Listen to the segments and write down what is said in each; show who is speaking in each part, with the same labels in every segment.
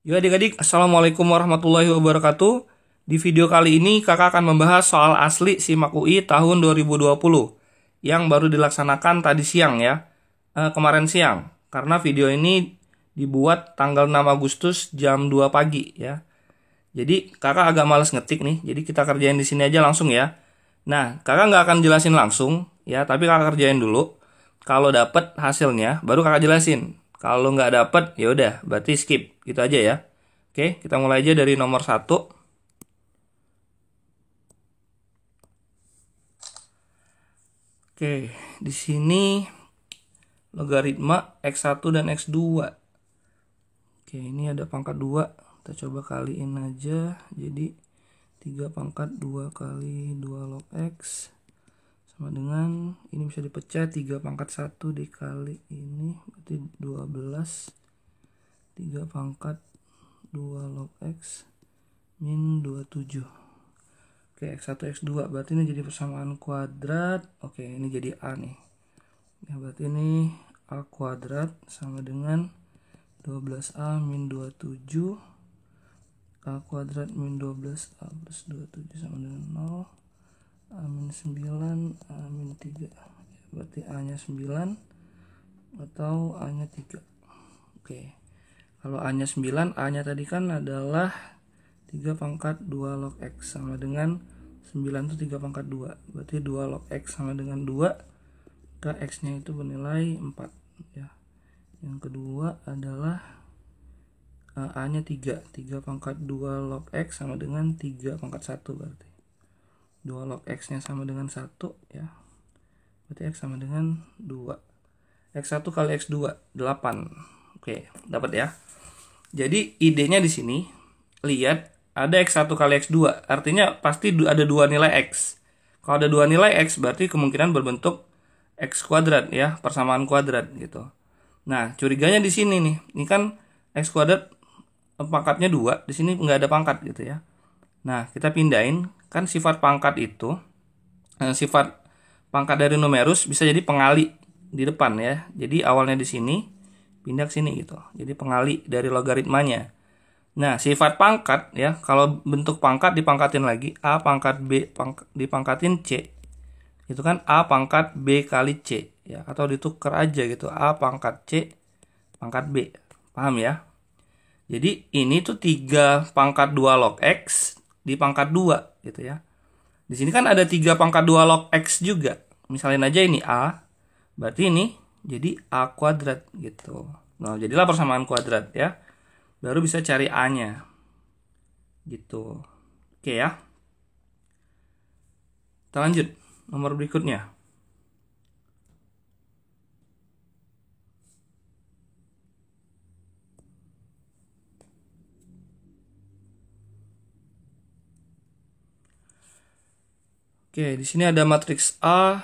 Speaker 1: Yo adik-adik, Assalamualaikum warahmatullahi wabarakatuh. Di video kali ini kakak akan membahas soal asli SIMAK UI tahun 2020 yang baru dilaksanakan tadi siang ya, kemarin siang. Karena video ini dibuat tanggal 6 Agustus jam 2 pagi ya. Jadi kakak agak males ngetik nih, jadi kita kerjain di sini aja langsung ya. Nah, kakak nggak akan jelasin langsung ya, tapi kakak kerjain dulu. Kalau dapet hasilnya, baru kakak jelasin. Kalau nggak dapet, ya udah, berarti skip. Gitu aja ya. Oke, kita mulai aja dari nomor satu. Oke, di sini logaritma X1 dan X2. Oke, ini ada pangkat 2. Kita coba kaliin aja. Jadi 3 pangkat 2 kali 2 log X sama dengan, ini bisa dipecah, 3 pangkat 1 dikali ini berarti 12. 3 pangkat 2 log X min 27. Oke, X1 X2 berarti ini jadi persamaan kuadrat. Oke, ini jadi A nih ya, berarti ini A kuadrat sama dengan 12A min 27. A kuadrat min 12A plus 27 sama dengan 0. A min 9, A min 3. Berarti A nya 9 atau A nya 3. Oke, kalau A nya 9, A nya tadi kan adalah 3 pangkat 2 log X sama dengan 9 itu 3 pangkat 2. Berarti 2 log X sama dengan 2. Maka X nya itu bernilai 4 ya. Yang kedua adalah A nya 3. 3 pangkat 2 log X sama dengan 3 pangkat 1 berarti. 2 log X nya sama dengan 1 ya. Berarti X sama dengan 2. X1 kali X2 8. Oke, dapat ya. Jadi idenya di sini, lihat ada X1 kali X2, artinya pasti ada dua nilai X. Kalau ada dua nilai X berarti kemungkinan berbentuk X kuadrat ya, persamaan kuadrat gitu. Nah, curiganya di sini nih. Ini kan X kuadrat pangkatnya 2, di sini nggak ada pangkat gitu ya. Nah, kita pindahin, kan sifat pangkat itu, sifat pangkat dari numerus bisa jadi pengali di depan ya. Jadi awalnya di sini, pindah ke sini gitu. Jadi pengali dari logaritmanya. Nah, sifat pangkat ya, kalau bentuk pangkat dipangkatin lagi, A pangkat B dipangkatin C. Itu kan A pangkat B kali C ya, atau ditukar aja gitu, A pangkat C pangkat B. Paham ya? Jadi ini tuh 3 pangkat 2 log X di pangkat 2 gitu ya. Di sini kan ada 3 pangkat 2 log X juga. Misalin aja ini A, berarti ini jadi A kuadrat gitu. Nah, jadilah persamaan kuadrat ya. Baru bisa cari A-nya. Gitu. Oke ya. Kita lanjut. Nomor berikutnya. Oke, di sini ada matriks A.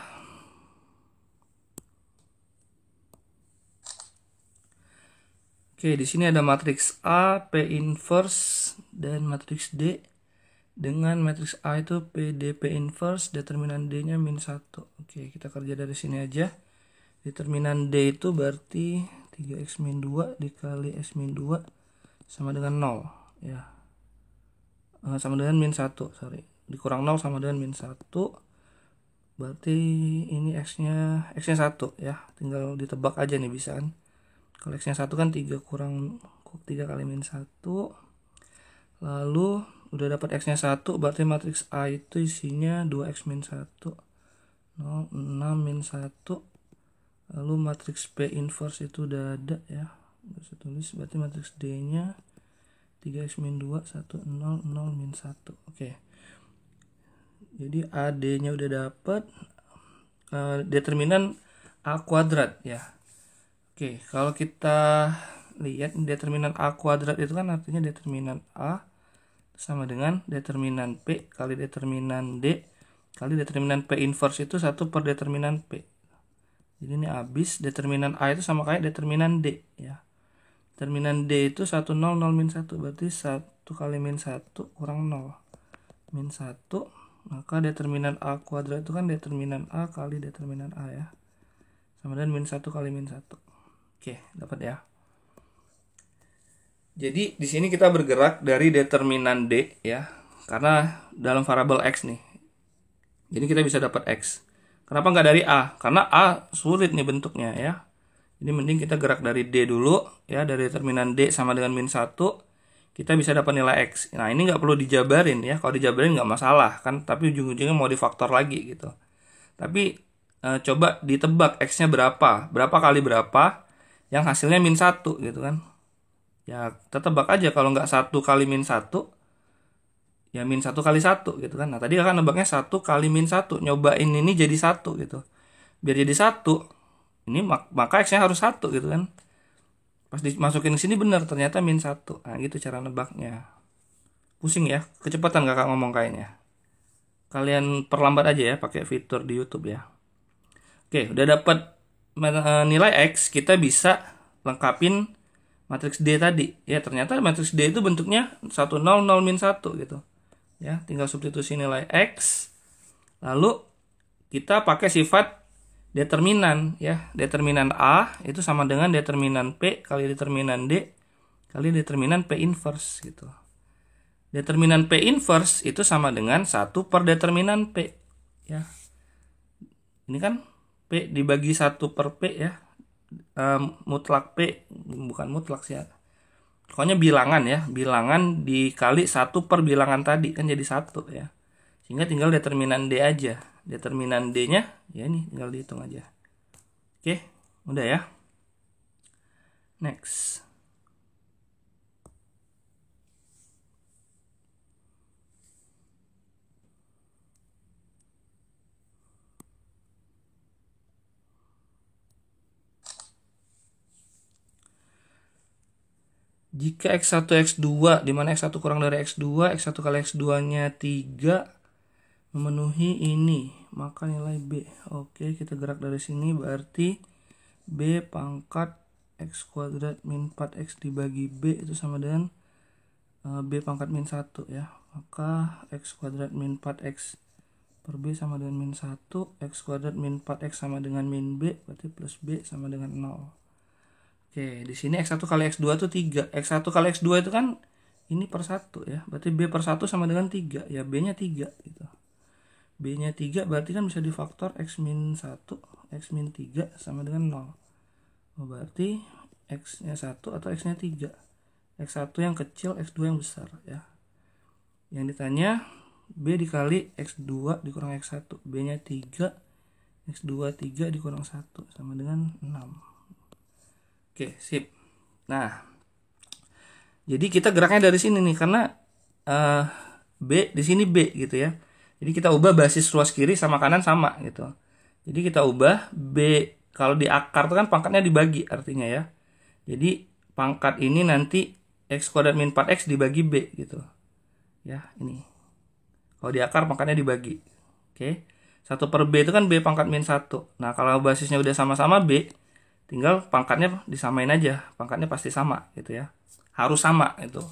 Speaker 1: Oke, di sini ada matriks A, P inverse dan matriks D. Dengan matriks A itu PDP inverse, determinan D-nya min 1. Oke, kita kerja dari sini aja. Determinan D itu berarti 3x min 2 dikali x min 2 sama dengan 0 ya. Sama dengan min 1, sorry. Dikurang 0 sama dengan min 1. Berarti ini x-nya 1 ya. Tinggal ditebak aja nih, bisa kan. Kalau x-nya 1 kan 3 kurang 3 kali min 1. Lalu udah dapat x-nya 1, berarti matriks A itu isinya 2x min 1. 0, 6 min 1. Lalu matriks P inverse itu udah ada ya. Bisa tulis, berarti matriks D-nya 3x min 2, 1, 0, 0, min 1. Oke. Jadi AD-nya udah dapet. Determinan A kuadrat ya. Oke, kalau kita lihat determinan A kuadrat itu kan artinya determinan A sama dengan determinan P kali determinan D kali determinan P inverse itu 1 per determinan P. Jadi ini habis, determinan A itu sama kayak determinan D ya. Determinan D itu 1, 0, 0, min 1. Berarti 1 kali min 1 kurang 0. Min 1. Maka determinan A kuadrat itu kan determinan A kali determinan A ya. Sama dengan min 1 kali min 1. Oke, dapat ya. Jadi di sini kita bergerak dari determinan D ya, karena dalam variabel X nih. Jadi kita bisa dapat X. Kenapa nggak dari A? Karena A sulit nih bentuknya ya. Jadi mending kita gerak dari D dulu ya, dari determinan D sama dengan min 1. Kita bisa dapat nilai X. Nah ini nggak perlu dijabarin ya. Kalau dijabarin nggak masalah kan, tapi ujung-ujungnya mau difaktor lagi gitu. Tapi coba ditebak X-nya berapa. Berapa kali berapa yang hasilnya min 1 gitu kan. Ya tetebak aja, kalau nggak 1 kali min 1 ya min 1 kali 1 gitu kan. Nah tadi kan nebaknya 1 kali min 1, nyobain ini jadi 1 gitu. Biar jadi 1 ini maka X nya harus 1 gitu kan. Pas dimasukin ke sini benar, ternyata min 1. Nah gitu cara nebaknya. Pusing ya, kecepatan kakak ngomong kayaknya. Kalian perlambat aja ya pakai fitur di YouTube ya. Oke, udah dapat nilai X, kita bisa lengkapin matriks D tadi. Ya, ternyata matriks D itu bentuknya 1 0 0 min 1 gitu. Ya, tinggal substitusi nilai X. Lalu kita pakai sifat determinan ya. Determinan A itu sama dengan determinan P kali determinan D kali determinan P inverse gitu. Determinan P inverse itu sama dengan 1 per determinan P ya. Ini kan P dibagi 1 per P ya. Mutlak P, bukan mutlak sih ya. Pokoknya bilangan ya, bilangan dikali 1 per bilangan tadi kan jadi 1 ya. Sehingga tinggal determinan D aja. Determinan D-nya ya ini tinggal dihitung aja. Oke, udah ya. Next. Jika X1 X2 di mana X1 kurang dari X2, X1 kali X2-nya 3 memenuhi ini, maka nilai B. Oke, kita gerak dari sini, berarti B pangkat X kuadrat min 4X dibagi B itu sama dengan B pangkat min 1 ya. Maka X kuadrat min 4X per B sama dengan min 1, X kuadrat min 4X sama dengan min B, berarti plus B sama dengan 0. Oke, di sini X1 kali X2 itu 3. X1 kali X2 itu kan ini per 1 ya. Berarti B per 1 sama dengan 3. Ya, B-nya 3 gitu. B-nya 3 berarti kan bisa difaktor X min 1, X min 3 sama dengan 0. Berarti X-nya 1 atau X-nya 3. X1 yang kecil, X2 yang besar ya. Yang ditanya B dikali X2 dikurang X1. B-nya 3, X2 3 dikurang 1 sama dengan 6. Oke, sip. Nah, jadi kita geraknya dari sini nih karena B di sini B gitu ya. Jadi kita ubah basis ruas kiri sama kanan sama gitu. Jadi kita ubah B, kalau di akar itu kan pangkatnya dibagi artinya ya. Jadi pangkat ini nanti X kuadrat min 4X dibagi B gitu. Ya, ini. Kalau di akar pangkatnya dibagi. Oke. 1 per B itu kan B pangkat min 1. Nah, kalau basisnya udah sama-sama B, tinggal pangkatnya disamain aja, pangkatnya pasti sama gitu ya, harus sama itu.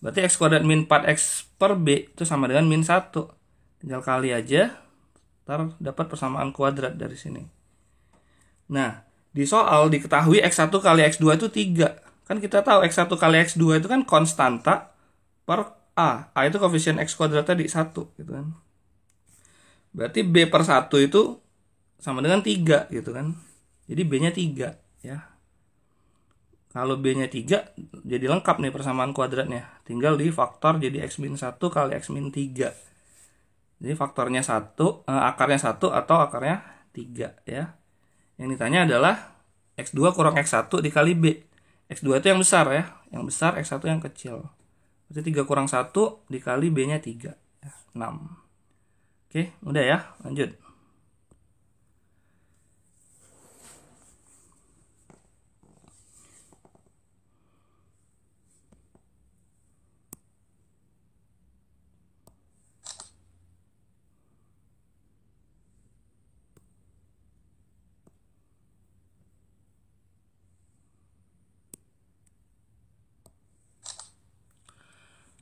Speaker 1: Berarti X kuadrat min 4X per B itu sama dengan min 1, tinggal kali aja, ntar dapat persamaan kuadrat dari sini. Nah, di soal diketahui X1 kali X2 itu 3. Kan kita tahu X1 kali X2 itu kan konstanta per A itu koefisien X kuadrat tadi 1 gitu kan. Berarti B per 1 itu sama dengan 3 gitu kan. Jadi B-nya 3 ya. Kalau B-nya 3 jadi lengkap nih persamaan kuadratnya. Tinggal di faktor jadi X min 1 kali X min 3. Jadi faktornya 1, akarnya 1 atau akarnya 3 ya. Yang ditanya adalah X2 kurang X1 dikali B. X2 itu yang besar ya. Yang besar, X1 yang kecil. Berarti 3 kurang 1 dikali B-nya 3 ya, 6. Oke, udah ya, lanjut.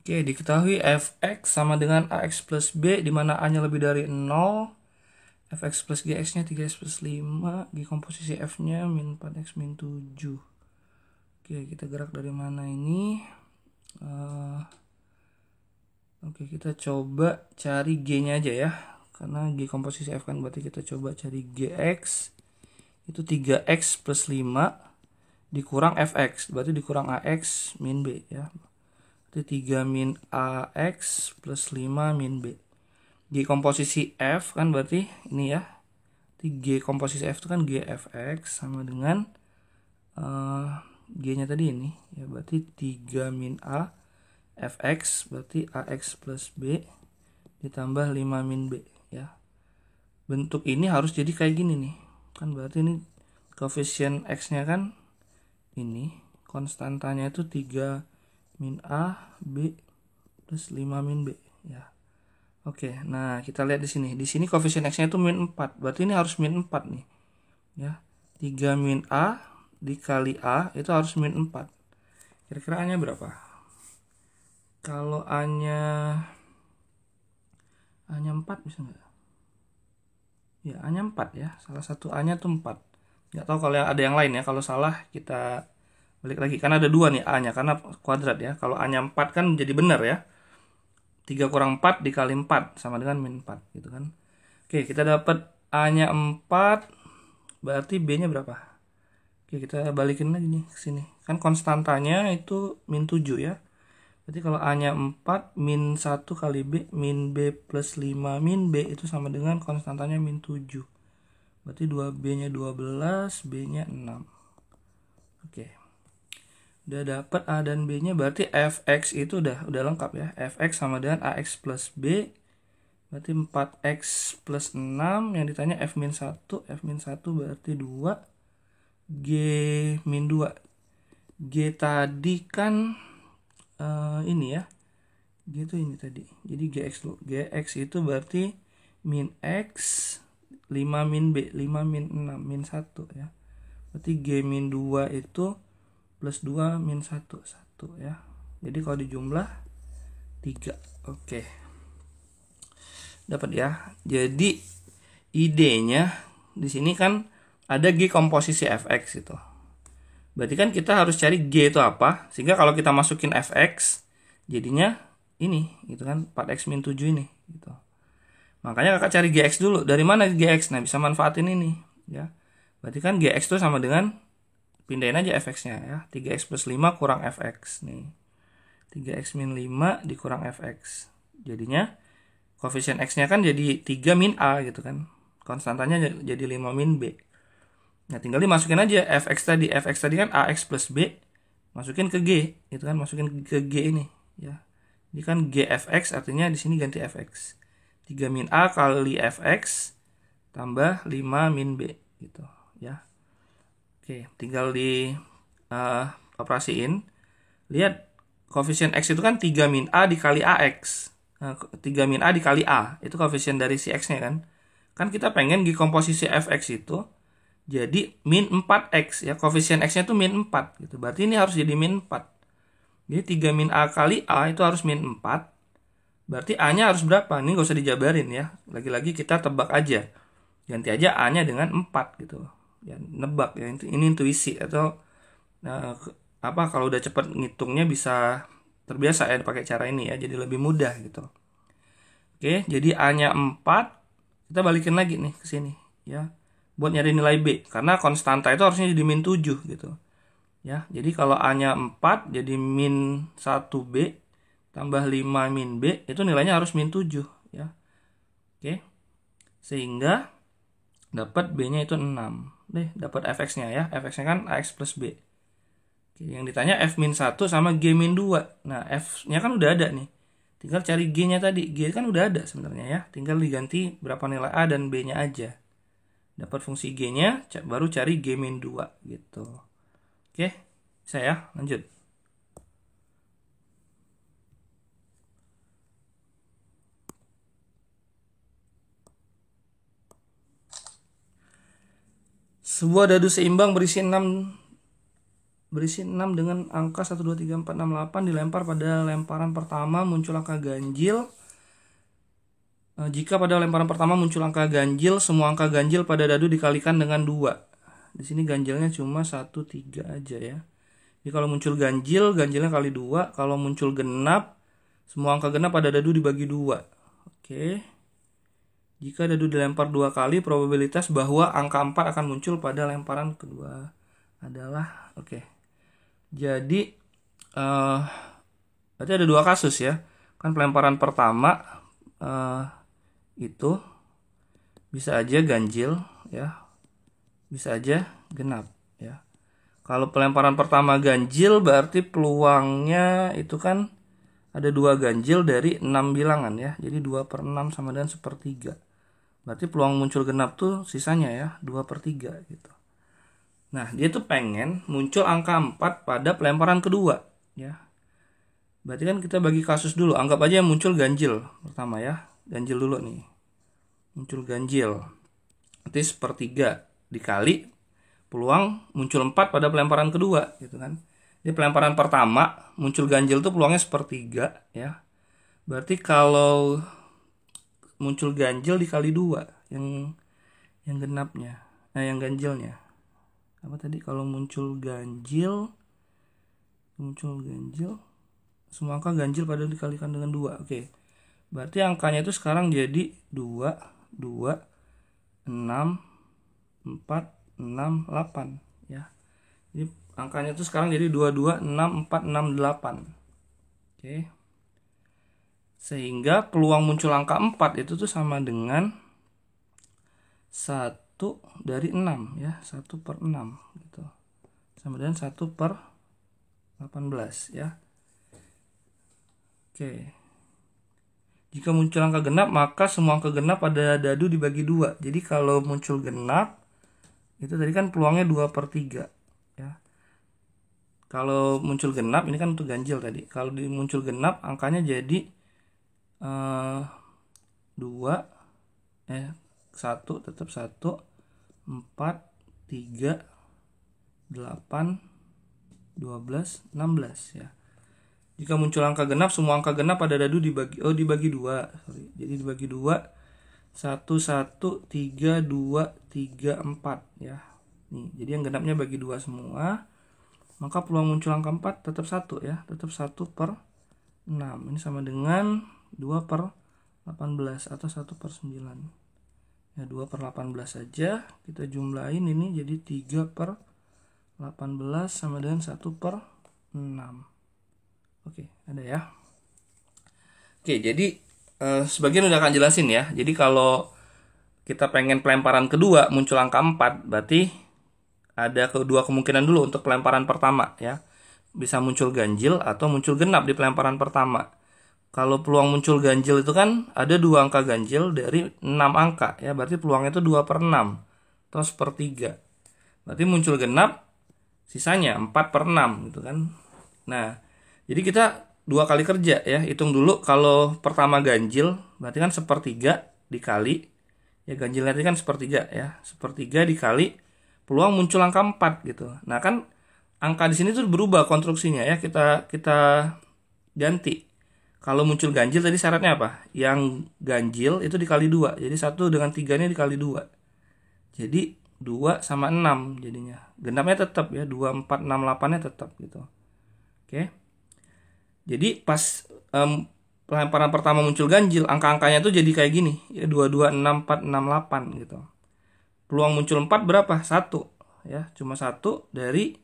Speaker 1: Oke, diketahui fx sama dengan ax plus b, di mana a-nya lebih dari 0. Fx plus gx-nya 3x plus 5, G komposisi f-nya min 4x min 7. Oke, kita gerak dari mana ini? Oke, kita coba cari G-nya aja ya. Karena G komposisi F kan, berarti kita coba cari GX. Itu 3X plus 5 dikurang Fx. Berarti dikurang AX min B ya. Berarti 3 min AX plus 5 min B. G komposisi F kan berarti ini ya. G komposisi F itu kan GFX sama dengan G-nya tadi ini. Ya, berarti 3 min A Fx berarti AX plus B ditambah 5 min B ya. Bentuk ini harus jadi kayak gini nih. Kan berarti ini koefisien X-nya kan ini, konstantanya itu 3 min A B plus 5 min B ya. Oke, nah kita lihat di sini. Di sini koefisien X-nya itu min 4. Berarti ini harus min 4 nih. Ya. 3 min A dikali A itu harus min 4. Kira-kira A-nya berapa? Kalau A-nya 4 bisa nggak? Ya, A-nya 4 ya. Salah satu A-nya tuh 4. Nggak tahu kalau ada yang lain ya. Kalau salah kita balik lagi. Karena ada 2 nih A-nya. Karena kuadrat ya. Kalau A-nya 4 kan jadi benar ya. 3 kurang 4 dikali 4 sama dengan min 4 gitu kan. Oke, kita dapat A-nya 4. Berarti B-nya berapa? Oke, kita balikin lagi nih ke sini. Kan konstantanya itu min 7 ya. Berarti kalau A-nya 4, min 1 kali B, min B plus 5 min B itu sama dengan konstantanya min 7. Berarti 2B-nya 12, B-nya 6. Oke. Udah dapat A dan B-nya, berarti Fx itu udah lengkap ya. Fx sama dengan AX plus B. Berarti 4X plus 6. Yang ditanya F min 1. F min 1 berarti 2. G min 2. G tadi kan ini ya, G itu ini tadi, jadi GX itu berarti min X 5 min B, 5 min 6 min 1 ya, berarti G min 2 itu plus 2 min 1 ya, jadi kalau dijumlah 3. Oke, dapat ya. Jadi idenya di sini kan ada G komposisi Fx itu. Berarti kan kita harus cari G itu apa, sehingga kalau kita masukin Fx jadinya ini gitu kan, 4X min 7 ini gitu. Makanya kakak cari Gx dulu. Dari mana Gx? Nah, bisa manfaatin ini ya. Berarti kan Gx itu sama dengan, pindahin aja Fx-nya ya, 3X plus 5 kurang Fx nih. 3X min 5 dikurang Fx. Jadinya koefisien X-nya kan jadi 3 min A gitu kan. Konstantanya jadi 5 min B. Nah, tinggal dimasukin aja Fx tadi kan AX plus B, masukin ke G, itu kan, masukin ke G ini ya. Ini kan GFX, artinya di sini ganti Fx. 3 min A kali Fx tambah 5 min B gitu ya. Oke, tinggal di operasiin. Lihat koefisien X itu kan 3 min A dikali AX. 3 min A dikali A, itu koefisien dari si X-nya kan. Kan kita pengen G komposisi Fx itu jadi min 4X ya, koefisien X-nya itu min 4 gitu. Berarti ini harus jadi min 4. Jadi 3 min A kali A itu harus min 4. Berarti A-nya harus berapa? Ini gak usah dijabarin ya. Lagi-lagi kita tebak aja. Ganti aja A-nya dengan 4 gitu. Ya, nebak ya. Ini intuisi atau kalau udah cepet ngitungnya bisa terbiasa ya pakai cara ini ya. Jadi lebih mudah gitu. Oke, jadi A-nya 4. Kita balikin lagi nih ke sini ya, buat nyari nilai B, karena konstanta itu harusnya jadi min 7 gitu ya. Jadi kalau A-nya 4 jadi min 1B tambah 5 min B, itu nilainya harus min 7 ya. Oke, sehingga dapat B-nya itu 6 deh, dapat Fx-nya ya. Fx-nya kan AX plus B. Oke, yang ditanya F min 1 sama G min 2. Nah, F-nya kan udah ada nih, tinggal cari G-nya tadi. G kan udah ada sebenarnya ya, tinggal diganti berapa nilai A dan B-nya aja. Dapat fungsi G-nya, baru cari G min 2 gitu. Oke, bisa ya, lanjut. Sebuah dadu seimbang berisi 6 dengan angka 1, 2, 3, 4, 6, 8 dilempar pada lemparan pertama muncul angka ganjil. Jika pada lemparan pertama muncul angka ganjil, semua angka ganjil pada dadu dikalikan dengan 2. Di sini ganjilnya cuma 1, 3 aja ya. Jadi kalau muncul ganjil, ganjilnya kali 2. Kalau muncul genap, semua angka genap pada dadu dibagi 2. Oke. Jika dadu dilempar 2 kali, probabilitas bahwa angka 4 akan muncul pada lemparan kedua adalah oke. Jadi berarti ada 2 kasus ya. Kan pelemparan pertama itu bisa aja ganjil ya. Bisa aja genap ya. Kalau pelemparan pertama ganjil berarti peluangnya itu kan ada 2 ganjil dari 6 bilangan ya. Jadi 2/6 sama dengan 1/3. Berarti peluang muncul genap tuh sisanya ya 2/3 gitu. Nah dia tuh pengen muncul angka 4 pada pelemparan kedua ya. Berarti kan kita bagi kasus dulu. Anggap aja yang muncul ganjil pertama ya. Ganjil dulu nih. Muncul ganjil. Berarti 1/3 dikali peluang muncul 4 pada pelemparan kedua gitu kan. Jadi pelemparan pertama muncul ganjil tuh peluangnya 1/3 ya. Berarti kalau muncul ganjil dikali 2 yang genapnya. Nah, yang ganjilnya. Apa tadi kalau muncul ganjil semua angka ganjil pada dikalikan dengan 2. Oke. Berarti angkanya itu sekarang jadi 2 6 4 6 8 ya. Jadi angkanya itu sekarang jadi 22 6 4 6 8. Oke. Sehingga peluang muncul angka 4 itu tuh sama dengan 1 dari 6 ya. 1/6 gitu. Sama dengan 1/18 ya. Oke. Jika muncul angka genap, maka semua angka genap pada dadu dibagi 2. Jadi kalau muncul genap, itu tadi kan peluangnya 2/3 ya. Kalau muncul genap, ini kan untuk ganjil tadi. Kalau muncul genap, angkanya jadi 2 1 tetap 1 4 3 8 12 16 ya. Jika muncul angka genap, semua angka genap pada dadu dibagi 2. Jadi dibagi 2 1 1 3 2 3 4 ya. Nih, jadi yang genapnya bagi 2 semua. Maka peluang muncul angka 4 tetap 1 ya, tetap 1/6. Ini sama dengan 2/18 atau 1/9. Ya 2/18 saja kita jumlahin ini jadi 3/18 sama dengan 1/6. Oke, ada ya. Oke, jadi sebagian udah akan jelasin ya. Jadi kalau kita pengen pelemparan kedua muncul angka 4, berarti ada kedua kemungkinan dulu untuk pelemparan pertama ya. Bisa muncul ganjil atau muncul genap di pelemparan pertama. Kalau peluang muncul ganjil itu kan ada 2 angka ganjil dari 6 angka ya. Berarti peluangnya itu 2/6 atau 1/3. Berarti muncul genap sisanya 4/6 gitu kan. Nah, jadi kita 2 kali kerja ya. Hitung dulu kalau pertama ganjil berarti kan 1/3 dikali ya, ganjilnya tadi kan 1/3 ya. 1/3 dikali peluang muncul angka 4 gitu. Nah, kan angka di sini tuh berubah konstruksinya ya. Kita ganti. Kalau muncul ganjil tadi syaratnya apa? Yang ganjil itu dikali 2. Jadi 1 dengan 3 ini dikali 2. Jadi 2 sama 6 jadinya. Genapnya tetap ya, 2 4 6 8-nya tetap gitu. Oke. Jadi pas pelemparan pertama muncul ganjil, angka-angkanya tuh jadi kayak gini, ya 22 6 4 6 8 gitu. Peluang muncul 4 berapa? 1 ya, cuma 1 dari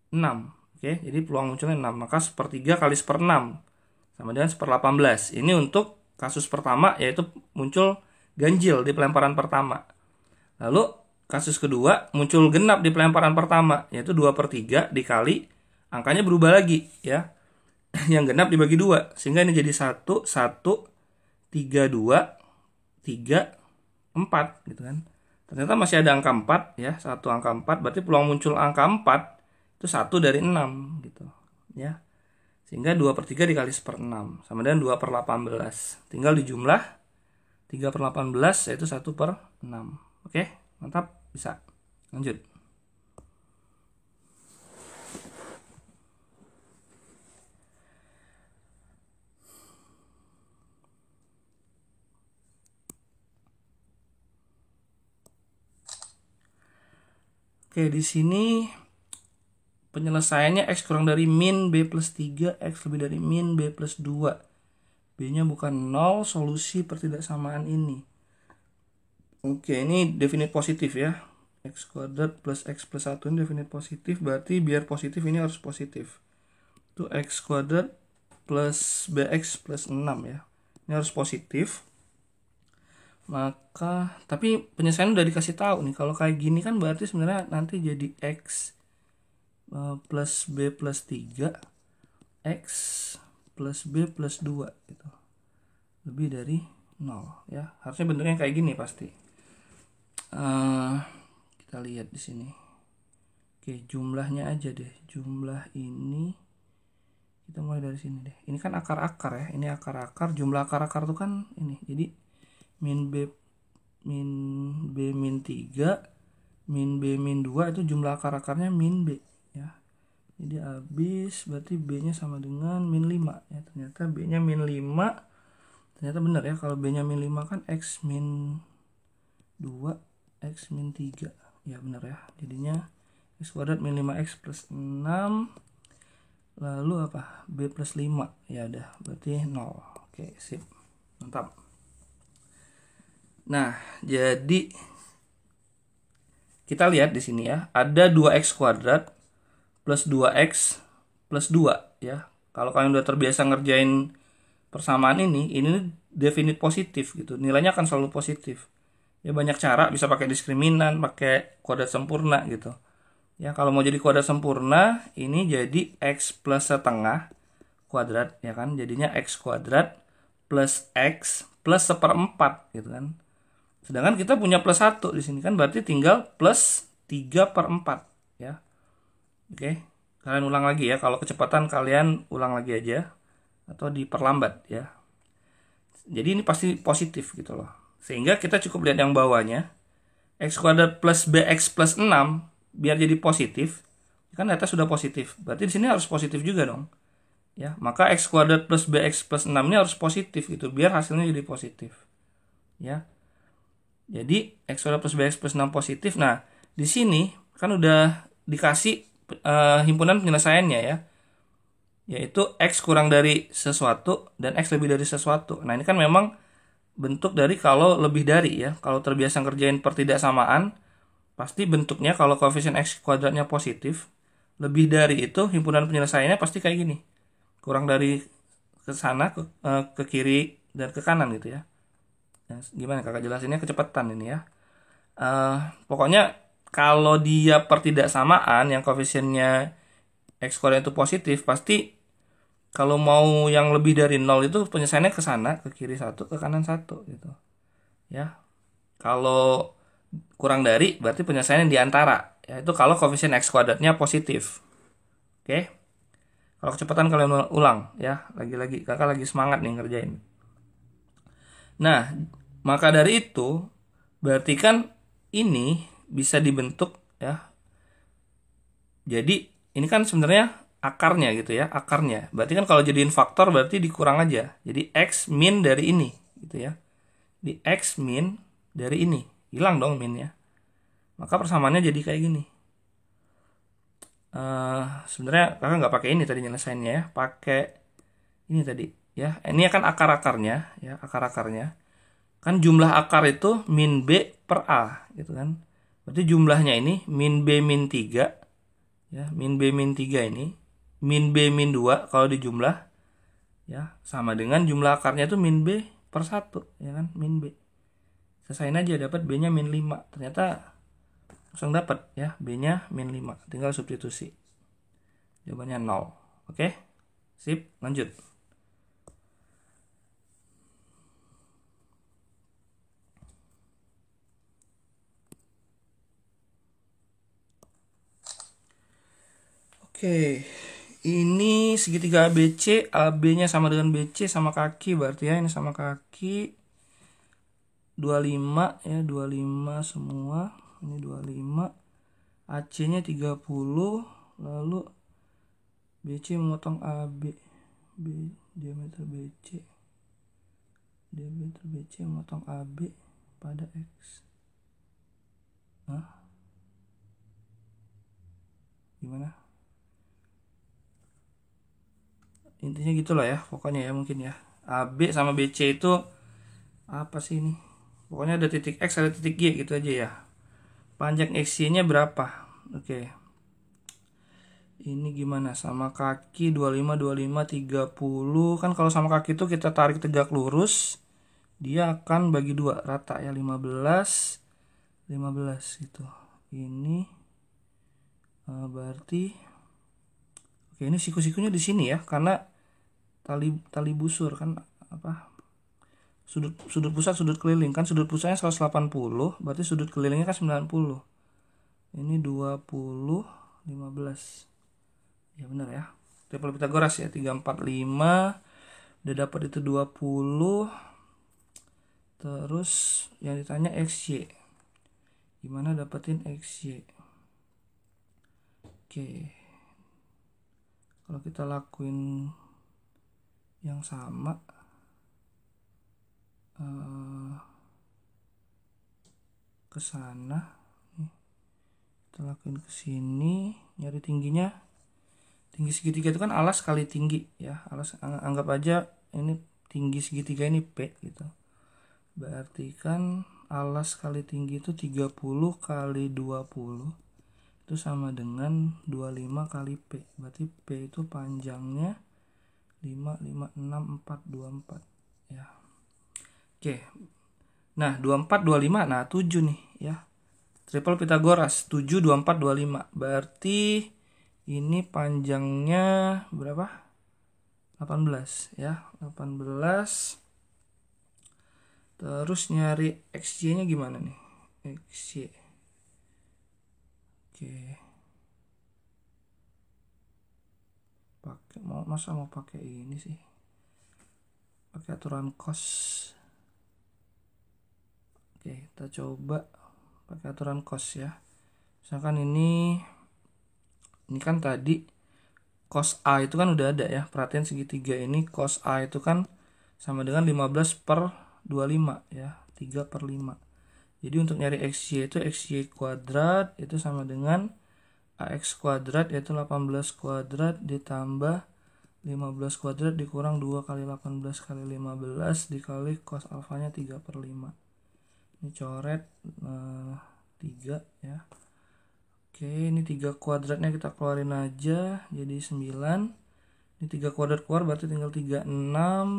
Speaker 1: 6. Oke, jadi peluang munculnya 6. Maka 1/3 kali 1/6 sama dengan 1/18. Ini untuk kasus pertama yaitu muncul ganjil di pelemparan pertama. Lalu kasus kedua muncul genap di pelemparan pertama yaitu 2/3 dikali angkanya berubah lagi ya. Yang genap dibagi 2 sehingga ini jadi 1 1 3 2 3 4 gitu kan. Ternyata masih ada angka 4 ya, 1 angka 4 berarti peluang muncul angka 4 itu 1 dari 6 gitu ya. Sehingga 2/3 dikali 1/6 sama dengan 2/18. Tinggal dijumlah 3/18 yaitu 1/6. Oke, mantap, bisa. Lanjut. Oke, di sini penyelesaiannya X kurang dari min B plus 3, X lebih dari min B plus 2. B-nya bukan 0, solusi pertidaksamaan ini. Oke, ini definite positif ya. X kuadrat plus X plus 1 ini definite positif, berarti biar positif ini harus positif. Itu X kuadrat plus BX plus 6 ya. Ini harus positif. Maka, tapi penyelesaian udah dikasih tahu nih. Kalau kayak gini kan berarti sebenarnya nanti jadi X plus B plus 3, X plus B plus 2 gitu. Lebih dari 0 ya. Harusnya bentuknya kayak gini pasti. Kita lihat di sini. Oke, jumlahnya aja deh. Jumlah ini kita mulai dari sini deh. Ini kan akar-akar ya. Ini akar-akar. Jumlah akar-akar tuh kan ini. Jadi min B min 3, min B min 2 itu jumlah akar-akarnya min B ya. Jadi habis berarti B-nya sama dengan min 5 ya. Ternyata B-nya min 5. Ternyata benar ya, kalau B-nya min 5 kan X min 2, X min 3. Ya benar ya. Jadinya X kuadrat min 5X plus 6. Lalu apa? B plus 5. Ya udah, berarti 0. Oke, sip. Mantap. Nah, jadi kita lihat di sini ya, ada 2X kuadrat plus 2X plus 2 ya. Kalau kalian udah terbiasa ngerjain persamaan ini definite positif gitu. Nilainya akan selalu positif. Ya banyak cara, bisa pakai diskriminan, pakai kuadrat sempurna gitu. Ya kalau mau jadi kuadrat sempurna, ini jadi X plus setengah kuadrat ya kan. Jadinya X kuadrat plus X plus 1/4 gitu kan. Sedangkan kita punya plus 1 di sini kan, berarti tinggal plus 3/4 ya. Oke, kalian ulang lagi ya. Kalau kecepatan kalian ulang lagi aja atau diperlambat ya. Jadi ini pasti positif gitu loh. Sehingga kita cukup lihat yang bawahnya. X kuadrat plus BX plus 6 biar jadi positif. Kan data sudah positif. Berarti di sini harus positif juga dong. Ya, maka X kuadrat plus BX plus 6 ini harus positif gitu biar hasilnya jadi positif. Ya. Jadi X kuadrat plus BX plus 6 positif. Nah, di sini kan udah dikasih himpunan penyelesaiannya ya. Yaitu X kurang dari sesuatu dan X lebih dari sesuatu. Nah, ini kan memang bentuk dari kalau lebih dari ya. Kalau terbiasa ngerjain pertidaksamaan, pasti bentuknya kalau koefisien X kuadratnya positif, lebih dari itu himpunan penyelesaiannya pasti kayak gini. Kurang dari ke sana, ke kiri, dan ke kanan gitu ya. Nah, gimana kakak jelasinnya kecepatan ini ya. Pokoknya kalau dia pertidaksamaan yang koefisiennya X kuadrat itu positif, pasti kalau mau yang lebih dari 0 itu penyelesaiannya ke sana, ke kiri 1, ke kanan 1 gitu. Ya. Kalau kurang dari berarti penyelesaiannya di antara. Ya, itu kalau koefisien X kuadratnya positif. Oke. Kalau kecepatan kalian ulang ya. Lagi-lagi kakak lagi semangat nih ngerjain. Nah, maka dari itu berarti kan ini bisa dibentuk ya. Jadi ini kan sebenarnya akarnya gitu ya, akarnya. Berarti kan kalau jadiin faktor berarti dikurang aja. Jadi X min dari ini gitu ya. Di X min dari ini. Hilang dong minnya. Maka persamaannya jadi kayak gini. Sebenarnya kakak nggak pakai ini tadi nyelesainnya ya. Pakai ini tadi ya. Ini akan akar-akarnya ya, akar-akarnya. Kan jumlah akar itu min B per A gitu kan. Berarti jumlahnya ini min B min 3 ya, min B min 3 ini min B min 2 kalau dijumlah ya sama dengan jumlah akarnya itu min B per 1 ya kan, min B. Selesain aja dapat B-nya min 5. Ternyata langsung dapat ya, B-nya min 5. Tinggal substitusi. Jawabannya 0. Oke? Sip, lanjut. Oke, ini segitiga ABC, AB-nya sama dengan BC sama kaki, berarti ya ini sama kaki 25 ya, 25 semua. Ini 25. AC-nya 30, lalu BC memotong AB. Diameter BC. Diameter BC memotong AB pada X. Hah? Gimana? intinya gitulah ya pokoknya ya, mungkin ya. AB sama BC itu apa sih ini? Pokoknya ada titik X ada titik Y gitu aja ya. Panjang XY nya berapa? Oke. Ini gimana? Sama kaki 25 25 30. Kan kalau sama kaki itu kita tarik tegak lurus, dia akan bagi dua rata ya, 15 15 gitu. Ini berarti oke, ini siku-sikunya di sini ya, karena tali busur kan apa? Sudut pusat sudut keliling kan, sudut pusatnya 180, berarti sudut kelilingnya kan 90. Ini 20 15. Ya benar ya. Triple Pitagoras ya, 3 4 5. Udah dapat itu 20. Terus yang ditanya XY. Gimana dapetin XY? Oke. Kalau kita lakuin yang sama, ke sana, kita lakuin ke sini, nyari tingginya. Tinggi segitiga itu kan alas kali tinggi ya. Alas anggap aja ini tinggi segitiga ini P gitu. Berarti kan alas kali tinggi itu 30 kali 20 itu sama dengan 25 kali P. Berarti P itu panjangnya 5 5 6 4 24 ya. Oke. Nah, 24 25, nah 7 nih ya. Triple Pitagoras 7 24 25. Berarti ini panjangnya berapa? 18 ya, 18. Terus nyari XY-nya gimana nih? XY. Oke. Masa mau pakai ini sih? Pakai aturan cos. Oke, kita coba pakai aturan cos ya. Misalkan ini kan tadi cos A itu kan udah ada ya. Perhatian segitiga ini cos A itu kan sama dengan 15 per 25 ya, 3 per 5. Jadi untuk nyari XY itu XY kuadrat itu sama dengan AX kuadrat, yaitu 18 kuadrat ditambah 15 kuadrat dikurang 2 kali 18 kali 15 dikali cos alfanya 3 per 5. Ini coret 3 ya. Oke, ini 3 kuadratnya kita keluarin aja jadi 9. Ini 3 kuadrat keluar berarti tinggal 36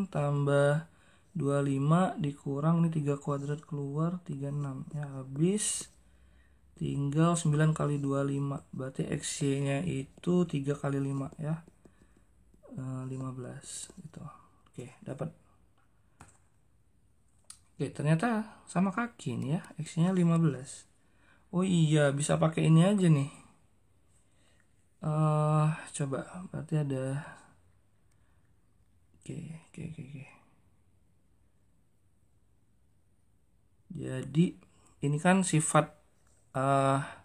Speaker 1: tambah 25 dikurang ini 3 kuadrat keluar 36 ya, habis tinggal 9 kali 25 berarti XY nya itu 3 kali 5 ya, 15 gitu. Oke, dapat. Oke, ternyata sama kaki nih ya, XY nya 15. Oh iya, bisa pakai ini aja nih. Coba berarti ada. Oke. Jadi ini kan sifat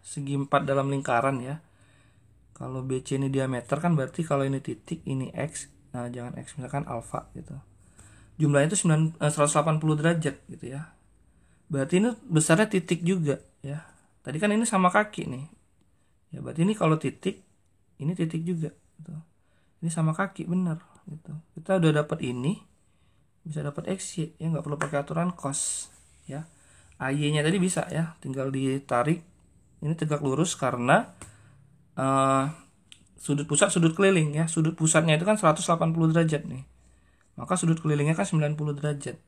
Speaker 1: segi 4 dalam lingkaran ya. Kalau BC ini diameter kan berarti kalau ini titik, ini X. Nah, jangan X, misalkan alfa gitu. Jumlahnya itu 180 derajat gitu ya. Berarti ini besarnya titik juga ya. Tadi kan ini sama kaki nih. Ya, berarti ini kalau titik, ini titik juga gitu. Ini sama kaki bener gitu. Kita udah dapat ini, bisa dapat XY ya, nggak perlu pakai aturan cos ya. AY-nya tadi bisa ya, tinggal ditarik. Ini tegak lurus karena sudut pusat sudut keliling ya. Sudut pusatnya itu kan 180 derajat nih. Maka sudut kelilingnya kan 90 derajat.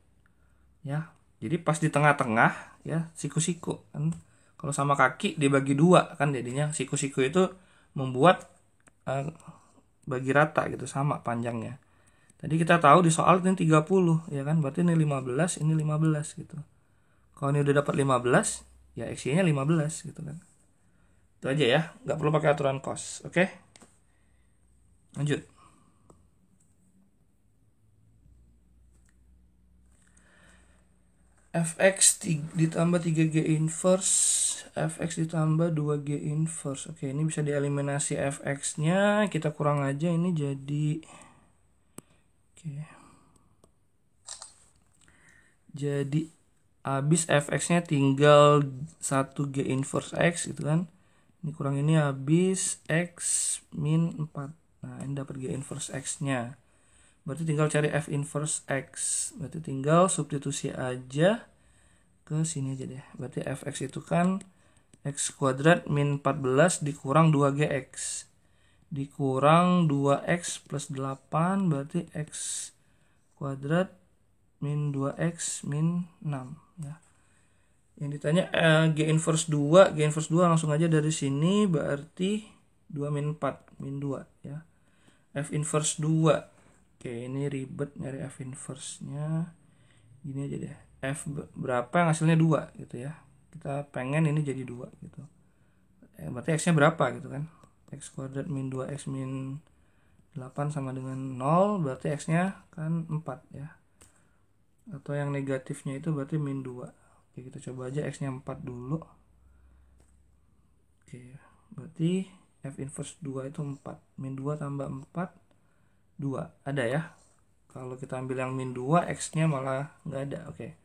Speaker 1: Ya. Jadi pas di tengah-tengah ya, siku-siku kan. Kalau sama kaki dibagi dua kan jadinya siku-siku itu membuat bagi rata gitu, sama panjangnya. Tadi kita tahu di soal ini 30 ya kan, berarti ini 15, ini 15 gitu. Kalau ini udah dapat 15, ya XY-nya 15 gitu kan. Itu aja ya, nggak perlu pakai aturan cos. Oke? Lanjut. Fx ditambah 3G inverse, Fx ditambah 2G inverse. Oke, ini bisa dieliminasi Fx-nya, kita kurang aja ini jadi. Oke. Jadi habis Fx-nya tinggal 1G inverse X gitu kan. Ini kurang ini habis X min 4. Nah, ini dapat G inverse X-nya. berarti tinggal cari f inverse x. Berarti tinggal substitusi aja ke sini aja deh. Berarti fx itu kan x kuadrat min 14 dikurang 2gx dikurang 2x plus 8, berarti x kuadrat min 2x min 6 ya. Yang ditanya g inverse 2 langsung aja dari sini, berarti 2 min 4 min 2 ya. F inverse 2. Oke, ini ribet nyari f inverse nya. Gini aja deh, f berapa yang hasilnya 2 gitu ya. Kita pengen ini jadi 2 gitu. Berarti x nya berapa gitu kan. X kuadrat min 2x min 8 sama dengan 0, berarti x nya kan 4 ya. Atau yang negatifnya itu berarti min 2. Oke, kita coba aja x nya 4 dulu. Oke, berarti f inverse 2 itu 4. Min 2 tambah 4, 2. Ada ya. Kalau kita ambil yang min 2, x nya malah nggak ada. Oke.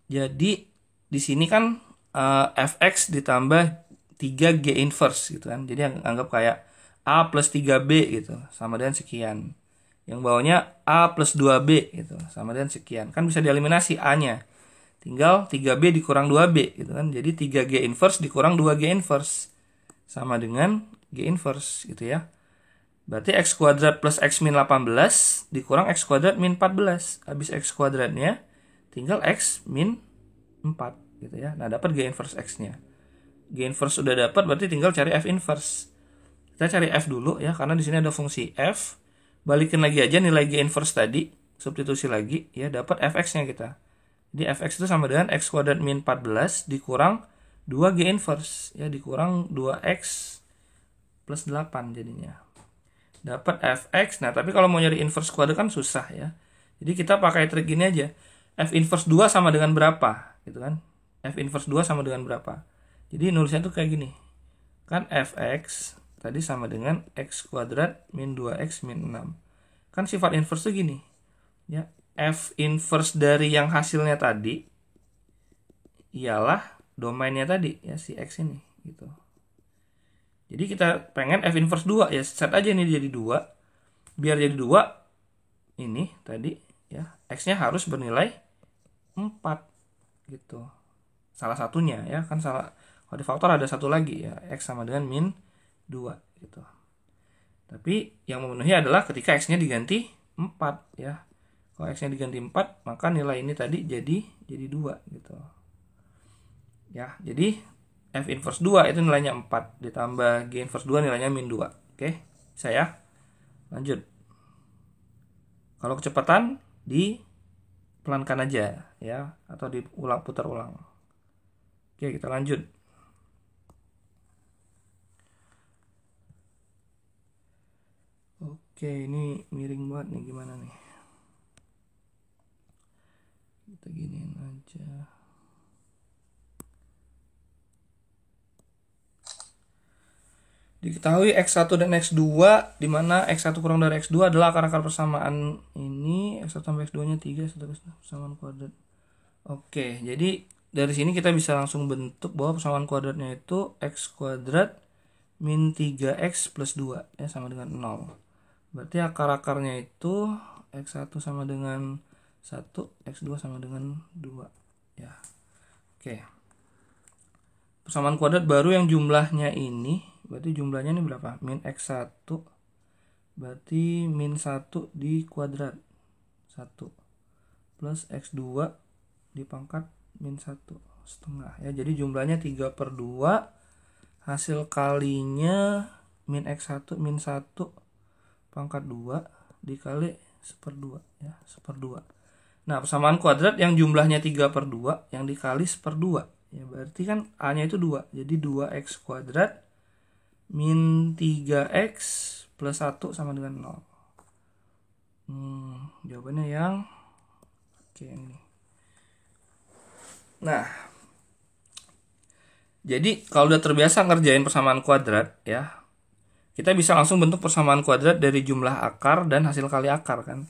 Speaker 1: Jadi di sini kan fx ditambah 3g inverse gitu kan. Jadi anggap kayak a plus 3b gitu sama dengan sekian. Yang bawahnya a plus 2b gitu sama dengan sekian. Kan bisa dieliminasi a-nya. Tinggal 3b dikurang 2b gitu kan. Jadi 3g inverse dikurang 2g inverse sama dengan g inverse gitu ya. Berarti x kuadrat plus x min 18 dikurang x kuadrat min 14. Habis x kuadratnya tinggal x min 4 gitu ya. Nah, dapat g inverse x-nya. G inverse sudah dapat, berarti tinggal cari f inverse. Kita cari f dulu ya, karena di sini ada fungsi f. Balikin lagi aja nilai g inverse tadi, substitusi lagi ya, dapat fx-nya kita. Jadi fx itu sama dengan x kuadrat min 14 dikurang 2g inverse ya, dikurang 2x plus 8 jadinya. Dapat fx. Nah, tapi kalau mau nyari inverse kuadrat kan susah ya. Jadi kita pakai trik gini aja. F inverse 2 sama dengan berapa gitu kan? F inverse 2 sama dengan berapa? Jadi nulisnya tuh kayak gini. Kan fx tadi sama dengan x kuadrat min 2x min 6. Kan sifat inverse tuh gini. Ya, f inverse dari yang hasilnya tadi ialah domainnya tadi ya, si x ini gitu. Jadi kita pengen f inverse 2 ya, set aja ini jadi 2. Biar jadi 2 ini tadi ya, x-nya harus bernilai 4 gitu. Salah satunya ya, kan salah. Kalau di faktor ada satu lagi ya, x sama dengan min 2 gitu. Tapi yang memenuhi adalah ketika x-nya diganti 4 ya. Kalau x-nya diganti 4, maka nilai ini tadi jadi 2 gitu. Ya, jadi f inverse 2 itu nilainya 4 ditambah g inverse 2 nilainya min 2. Oke, bisa ya? Lanjut. Kalau kecepatan dipelankan aja ya, atau putar ulang. Oke, kita lanjut. Oke, ini miring banget nih, gimana nih? Kita giniin aja. Diketahui x1 dan x2, di mana x1 kurang dari x2 adalah akar-akar persamaan ini. X1 tambah x2 nya 3, persamaan kuadrat. Oke, jadi dari sini kita bisa langsung bentuk bahwa persamaan kuadratnya itu x kuadrat min 3x plus 2 ya, sama dengan 0. Berarti akar-akarnya itu x1 sama dengan 1, x2 sama dengan 2 ya. Oke. Persamaan kuadrat baru yang jumlahnya ini, berarti jumlahnya ini berapa? Min x1 berarti min 1 di kuadrat 1 plus x2 dipangkat min 1 setengah ya. Jadi jumlahnya 3/2, hasil kalinya min x1 min 1 pangkat 2 dikali 1/2 ya, 1/2. Nah, persamaan kuadrat yang jumlahnya 3/2 yang dikali 1/2 ya, berarti kan a nya itu 2. Jadi 2x kuadrat min 3x plus 1 sama dengan 0. Jawabannya yang oke ini. Nah, jadi kalau udah terbiasa ngerjain persamaan kuadrat ya, kita bisa langsung bentuk persamaan kuadrat dari jumlah akar dan hasil kali akar kan.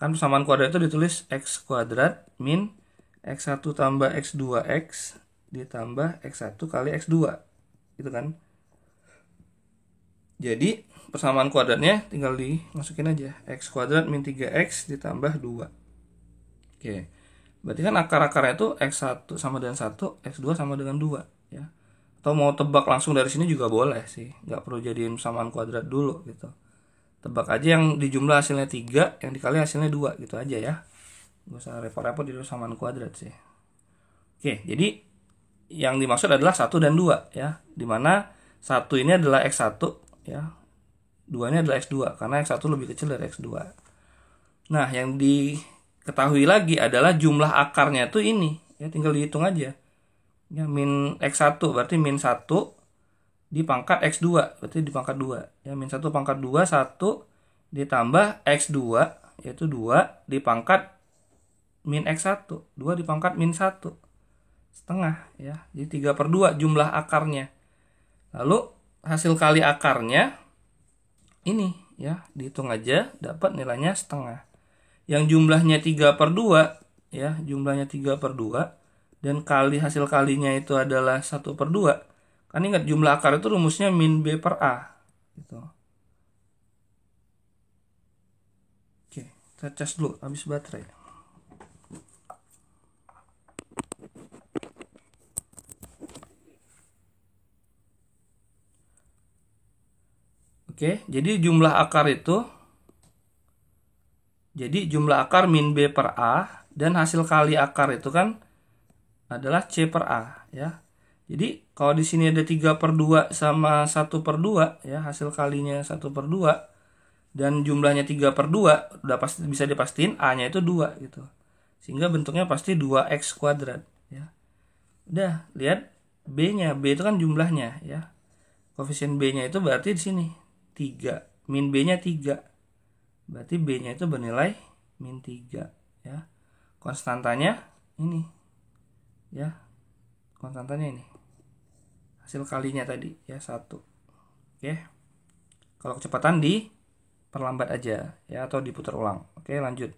Speaker 1: Kan persamaan kuadrat itu ditulis x kuadrat min x1 tambah x2x ditambah x1 kali x2 gitu kan. Jadi persamaan kuadratnya tinggal dimasukin aja. X kuadrat min 3x ditambah 2. Oke. Berarti kan akar-akarnya itu X1 sama dengan 1, X2 sama dengan 2. Ya. Atau mau tebak langsung dari sini juga boleh sih. Nggak perlu jadiin persamaan kuadrat dulu gitu. Tebak aja yang dijumlah hasilnya 3, yang dikali hasilnya 2 gitu aja ya. Nggak usah repot-repot di persamaan kuadrat sih. Oke, jadi yang dimaksud adalah 1 dan 2 ya. Dimana 1 ini adalah X1 ya. 2 ini adalah X2 karena X1 lebih kecil dari X2. Nah, yang diketahui lagi adalah jumlah akarnya tuh ini ya, tinggal dihitung aja. Ya, min X1 berarti min 1 di pangkat X2 berarti di pangkat 2 ya, min 1 pangkat 2 1 ditambah X2 yaitu 2 di pangkat min X1 2 di pangkat min 1 setengah ya, jadi 3/2 jumlah akarnya. Lalu hasil kali akarnya ini ya, dihitung aja dapat nilainya setengah. Yang jumlahnya 3/2 ya, jumlahnya 3/2 dan kali hasil kalinya itu adalah 1/2. Kan ingat jumlah akar itu rumusnya min B per A gitu. Oke, kita cas dulu habis baterai. Oke, jadi jumlah akar itu jumlah akar min B per A dan hasil kali akar itu kan adalah C per A ya. Jadi kalau di sini ada 3/2 sama 1/2 ya, hasil kalinya 1/2 dan jumlahnya 3/2 udah pasti bisa dipastiin A-nya itu 2 gitu. Sehingga bentuknya pasti 2x kuadrat ya. Udah, lihat B-nya, B itu kan jumlahnya ya. Koefisien B-nya itu berarti di sini 3, min B-nya 3. Berarti B-nya itu bernilai min 3 ya. Konstantanya ini ya. Konstantanya ini. Hasil kalinya tadi ya 1. Oke. Kalau kecepatan diperlambat aja ya atau diputar ulang. Oke, lanjut.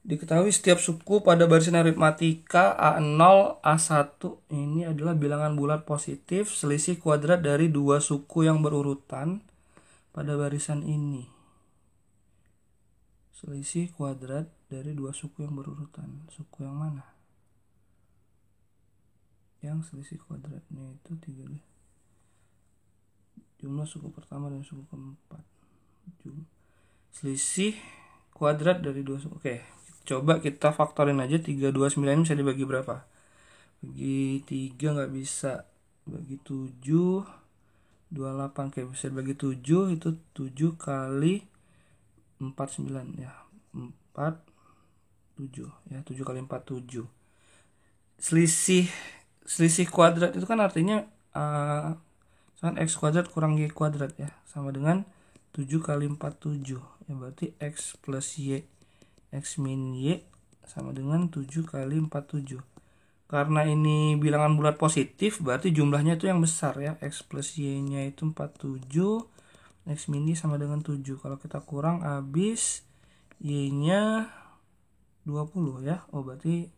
Speaker 1: Diketahui setiap suku pada barisan aritmatika A0, A1 ini adalah bilangan bulat positif selisih kuadrat dari dua suku yang berurutan pada barisan ini. Selisih kuadrat dari dua suku yang berurutan. Suku yang mana? Yang selisih kuadratnya itu 3. Jumlah suku pertama dan suku keempat. Selisih kuadrat dari dua suku. Oke. Coba kita faktorin aja 329 ini bisa dibagi berapa? Bagi 3 nggak bisa. Bagi 7 28. Oke, bisa dibagi 7 itu 7 kali 49 ya. 4 7 ya, 7 kali 4 7. Selisih kuadrat itu kan artinya kan x kuadrat kurang y kuadrat ya, sama dengan 7 kali 4 7 ya, berarti x plus y X min Y sama dengan 7 kali 47. Karena ini bilangan bulat positif, berarti jumlahnya itu yang besar ya. X plus Y-nya itu 47, X min Y sama dengan 7. Kalau kita kurang habis, Y-nya 20 ya. Oh, berarti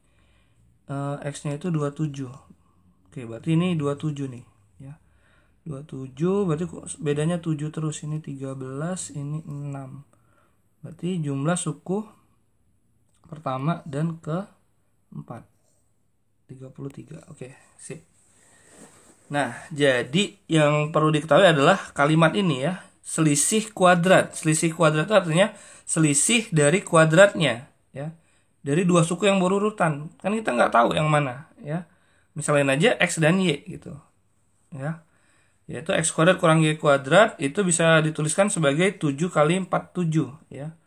Speaker 1: X-nya itu 27. Oke, berarti ini 27 nih ya. 27, berarti bedanya 7 terus. Ini 13, ini 6. Berarti jumlah suku pertama dan keempat 33. Oke, sip. Nah, jadi yang perlu diketahui adalah kalimat ini ya, selisih kuadrat. Selisih kuadrat itu artinya selisih dari kuadratnya ya, dari dua suku yang berurutan. Kan kita nggak tahu yang mana ya. Misalnya aja x dan y gitu ya, yaitu x kuadrat kurang y kuadrat itu bisa dituliskan sebagai 7 kali 47 ya.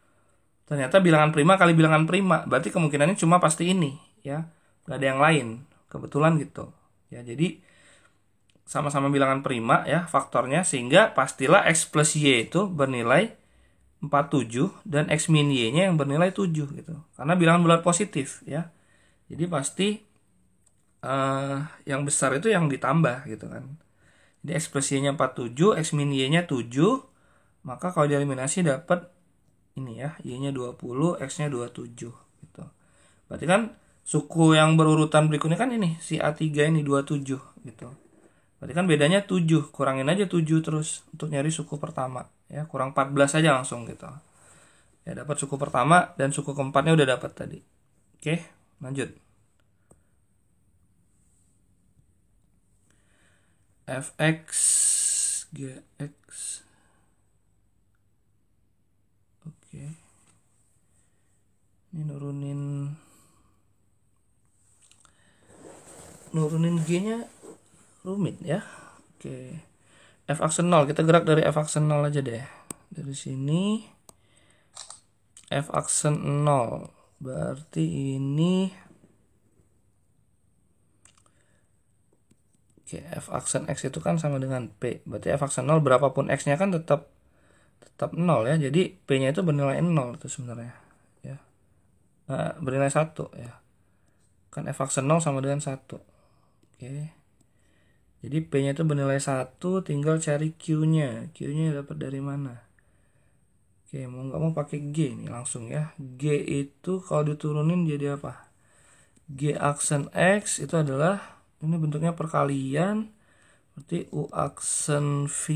Speaker 1: Ternyata bilangan prima kali bilangan prima, berarti kemungkinannya cuma pasti ini ya, gak ada yang lain, kebetulan gitu ya. Jadi sama-sama bilangan prima ya faktornya, sehingga pastilah x plus y itu bernilai 47 dan x min y nya yang bernilai 7 gitu, karena bilangan bulat positif ya. Jadi pasti yang besar itu yang ditambah gitu kan. Jadi ekspresinya 47, X min Y-nya 7, maka kalau dieliminasi dapat ini ya, Y-nya 20, X-nya 27 gitu. Berarti kan suku yang berurutan berikutnya kan ini, si A3 ini 27 gitu. Berarti kan bedanya 7, kurangin aja 7 terus untuk nyari suku pertama ya, kurang 14 aja langsung gitu. Ya dapat suku pertama dan suku keempatnya udah dapat tadi. Oke, lanjut. Fx Gx. Oke. Ini nurunin G-nya rumit ya. Oke. F aksen 0, kita gerak dari F aksen 0 aja deh. Dari sini F aksen 0. Berarti ini oke, F aksen X itu kan sama dengan P. Berarti F aksen 0 berapapun X-nya kan tetap 0 ya. Jadi P-nya itu bernilai 0 itu sebenarnya ya. Bernilai 1 ya. Kan F aksen 0 sama dengan 1. Oke. Jadi P-nya itu bernilai 1, tinggal cari Q-nya. Q-nya dapat dari mana? Oke, mau nggak mau pakai G nih langsung ya. G itu kalau diturunin jadi apa? G aksen X itu adalah, ini bentuknya perkalian, berarti U aksen V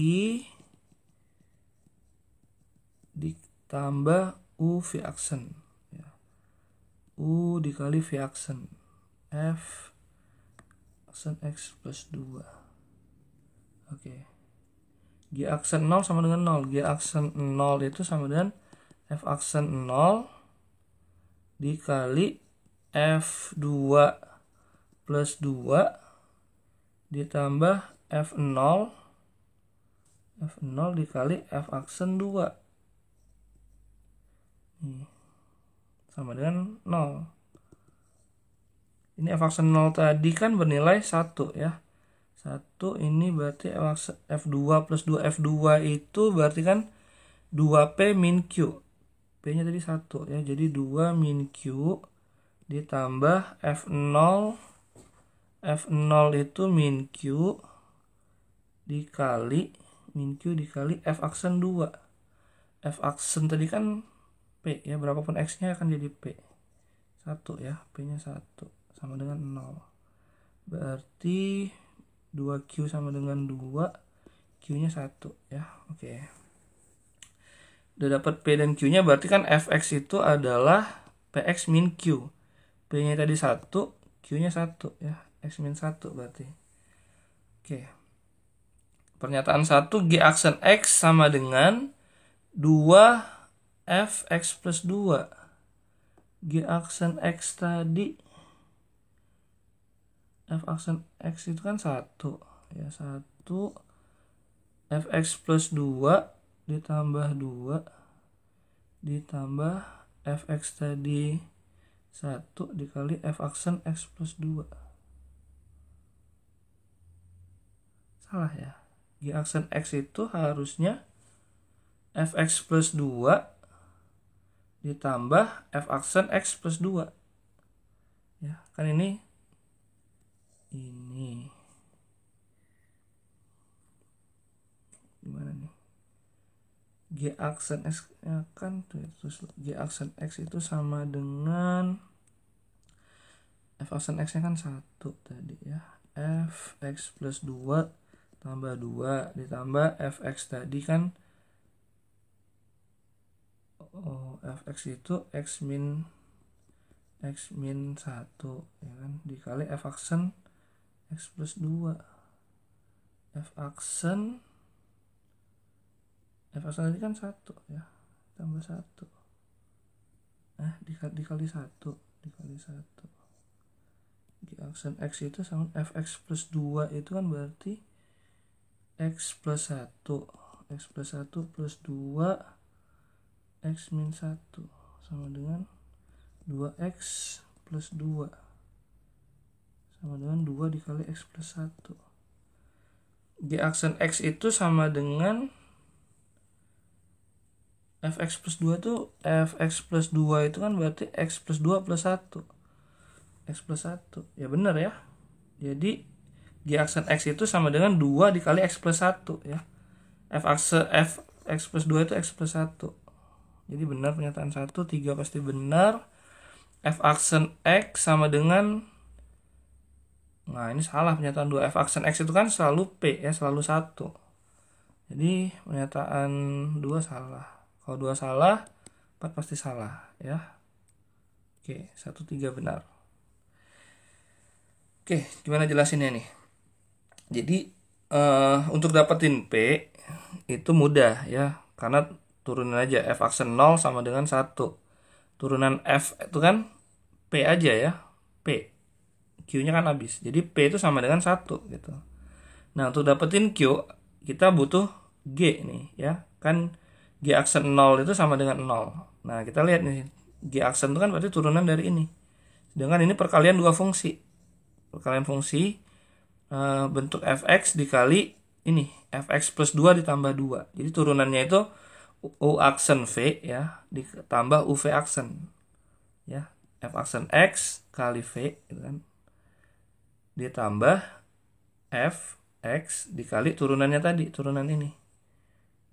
Speaker 1: ditambah U V aksen ya. U dikali V aksen F aksen X plus 2. Oke. G aksen 0 sama dengan 0. G aksen 0 itu sama dengan F aksen 0 dikali F2 plus 2 ditambah F0 dikali F aksen 2. Sama dengan 0. Ini F aksen 0 tadi kan bernilai 1 ya. 1 ini berarti F2 plus 2. F2 itu berarti kan 2P min Q. P-nya tadi 1 ya. Jadi 2 min Q ditambah F0. F0 itu min Q dikali min Q dikali F aksen 2. F aksen tadi kan P ya. Berapapun X-nya akan jadi P. 1 ya. P-nya 1. Sama dengan 0. Berarti 2Q sama dengan 2, Q-nya 1 ya. Oke. Udah dapat P dan Q-nya, berarti kan Fx itu adalah Px min Q. P-nya tadi 1, Q-nya 1 ya. X min 1 berarti. Oke. Pernyataan 1, G aksen X sama dengan 2 Fx plus 2. G aksen X tadi, F aksen X itu kan 1 ya, 1 Fx plus 2 ditambah 2 ditambah Fx tadi 1 dikali F aksen X plus 2. Salah ya. G aksen X itu harusnya Fx plus 2 ditambah F aksen X plus 2 ya, kan ini gimana nih, G aksen X kan terus G aksen X itu sama dengan F aksen X nya kan 1 tadi ya. Fx plus 2 tambah 2 ditambah Fx tadi kan Fx itu X min 1 ya kan, dikali F aksen X plus 2. F aksen tadi kan 1 ya, tambah 1 dikali 1 G aksen X itu sama Fx plus 2 itu kan berarti X plus 1 plus 2 X min 1 sama dengan 2X plus 2 sama dengan 2 dikali X plus 1. G aksen X itu sama dengan Fx plus 2 tuh, Fx plus 2 itu kan berarti X plus 2 plus 1. X plus 1. Ya benar ya. Jadi G aksen X itu sama dengan 2 dikali X plus 1 ya. F X plus 2 itu X plus 1. Jadi benar pernyataan 1, 3 pasti benar. F aksen X sama dengan, nah ini salah pernyataan 2. F aksen X itu kan selalu P ya, selalu 1. Jadi pernyataan 2 salah. Kalau 2 salah, 4 pasti salah ya. Oke, 1, 3 benar. Oke, gimana jelasinnya nih? Jadi untuk dapetin P itu mudah ya, karena turunin aja F aksen 0 sama dengan 1. Turunan F itu kan P aja ya, P. Q-nya kan habis. Jadi P itu sama dengan 1 gitu. Nah, untuk dapetin Q kita butuh G nih ya. Kan G aksen 0 itu sama dengan 0. Nah, kita lihat nih, G aksen itu kan berarti turunan dari ini. Sedangkan ini perkalian dua fungsi. Perkalian fungsi bentuk fx dikali ini fx plus 2 ditambah 2. Jadi turunannya itu u aksen v ya ditambah uv aksen ya, f aksen x kali v gitu kan, ditambah fx dikali turunannya tadi, turunan ini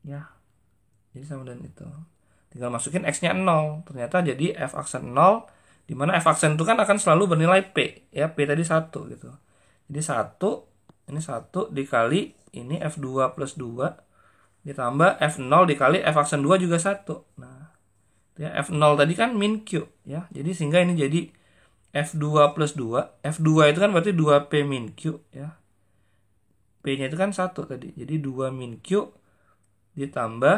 Speaker 1: ya. Jadi sama dengan itu. Tinggal masukin x-nya 0. Ternyata jadi f aksen 0, di mana f aksen itu kan akan selalu bernilai p ya, p tadi 1 gitu. Jadi 1, ini 1 dikali ini F2 plus 2 ditambah F0 dikali F aksen 2 juga 1. Nah, ya F0 tadi kan min Q ya. Jadi sehingga ini jadi F2 plus 2. F2 itu kan berarti 2P min Q ya. P-nya itu kan 1 tadi. Jadi 2 min Q ditambah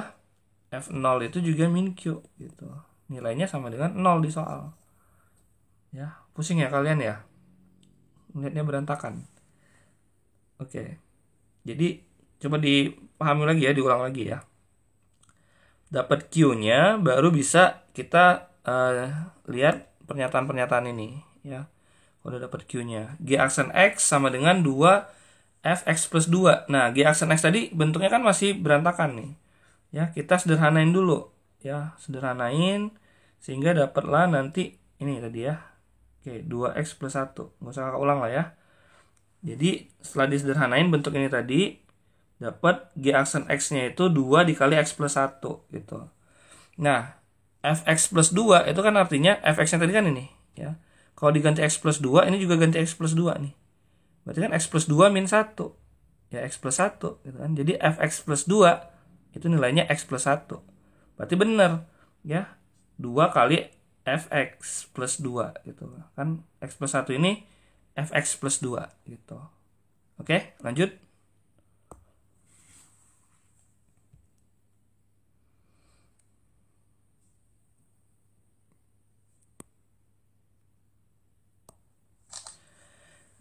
Speaker 1: F0 itu juga min Q gitu. Nilainya sama dengan 0 di soal. Ya, pusing ya kalian ya? Lihatnya berantakan. Oke. Jadi coba dipahami lagi ya, diulang lagi ya. Dapat Q-nya baru bisa kita lihat pernyataan-pernyataan ini ya. Kalau udah dapat Q-nya, G aksen X sama dengan 2 Fx plus 2. Nah, G aksen X tadi bentuknya kan masih berantakan nih. Ya, kita sederhanain dulu ya, sederhanain sehingga dapatlah nanti ini tadi ya. Oke, 2x plus 1. Nggak usah kakak ulang lah ya. Jadi setelah disederhanain bentuk ini tadi, dapat G aksen X-nya itu 2 dikali X plus 1 gitu. Nah, Fx plus 2 itu kan artinya Fx-nya tadi kan ini ya. Kalau diganti X plus 2, ini juga ganti X plus 2 nih. Berarti kan X plus 2 min 1. Ya, X plus 1 gitu kan. Jadi Fx plus 2 itu nilainya X plus 1. Berarti benar ya. 2 kali Fx plus 2 gitu kan. X plus 1 ini Fx plus 2 gitu. Oke, lanjut.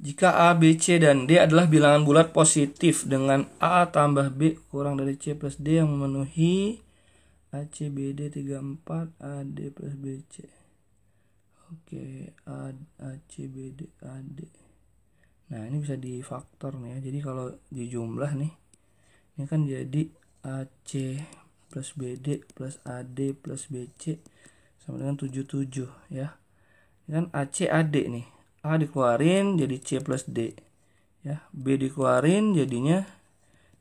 Speaker 1: Jika A, B, C, dan D adalah bilangan bulat positif dengan A tambah B kurang dari C plus D yang memenuhi AC, BD 34, AD plus BC. Oke, AC, BD, AD. Nah, ini bisa difaktor nih ya. Jadi kalau dijumlah nih, ini kan jadi AC plus BD plus AD plus BC sama dengan 77 ya. Ini kan AC, AD nih. A dikeluarin jadi C plus D ya. B dikeluarin jadinya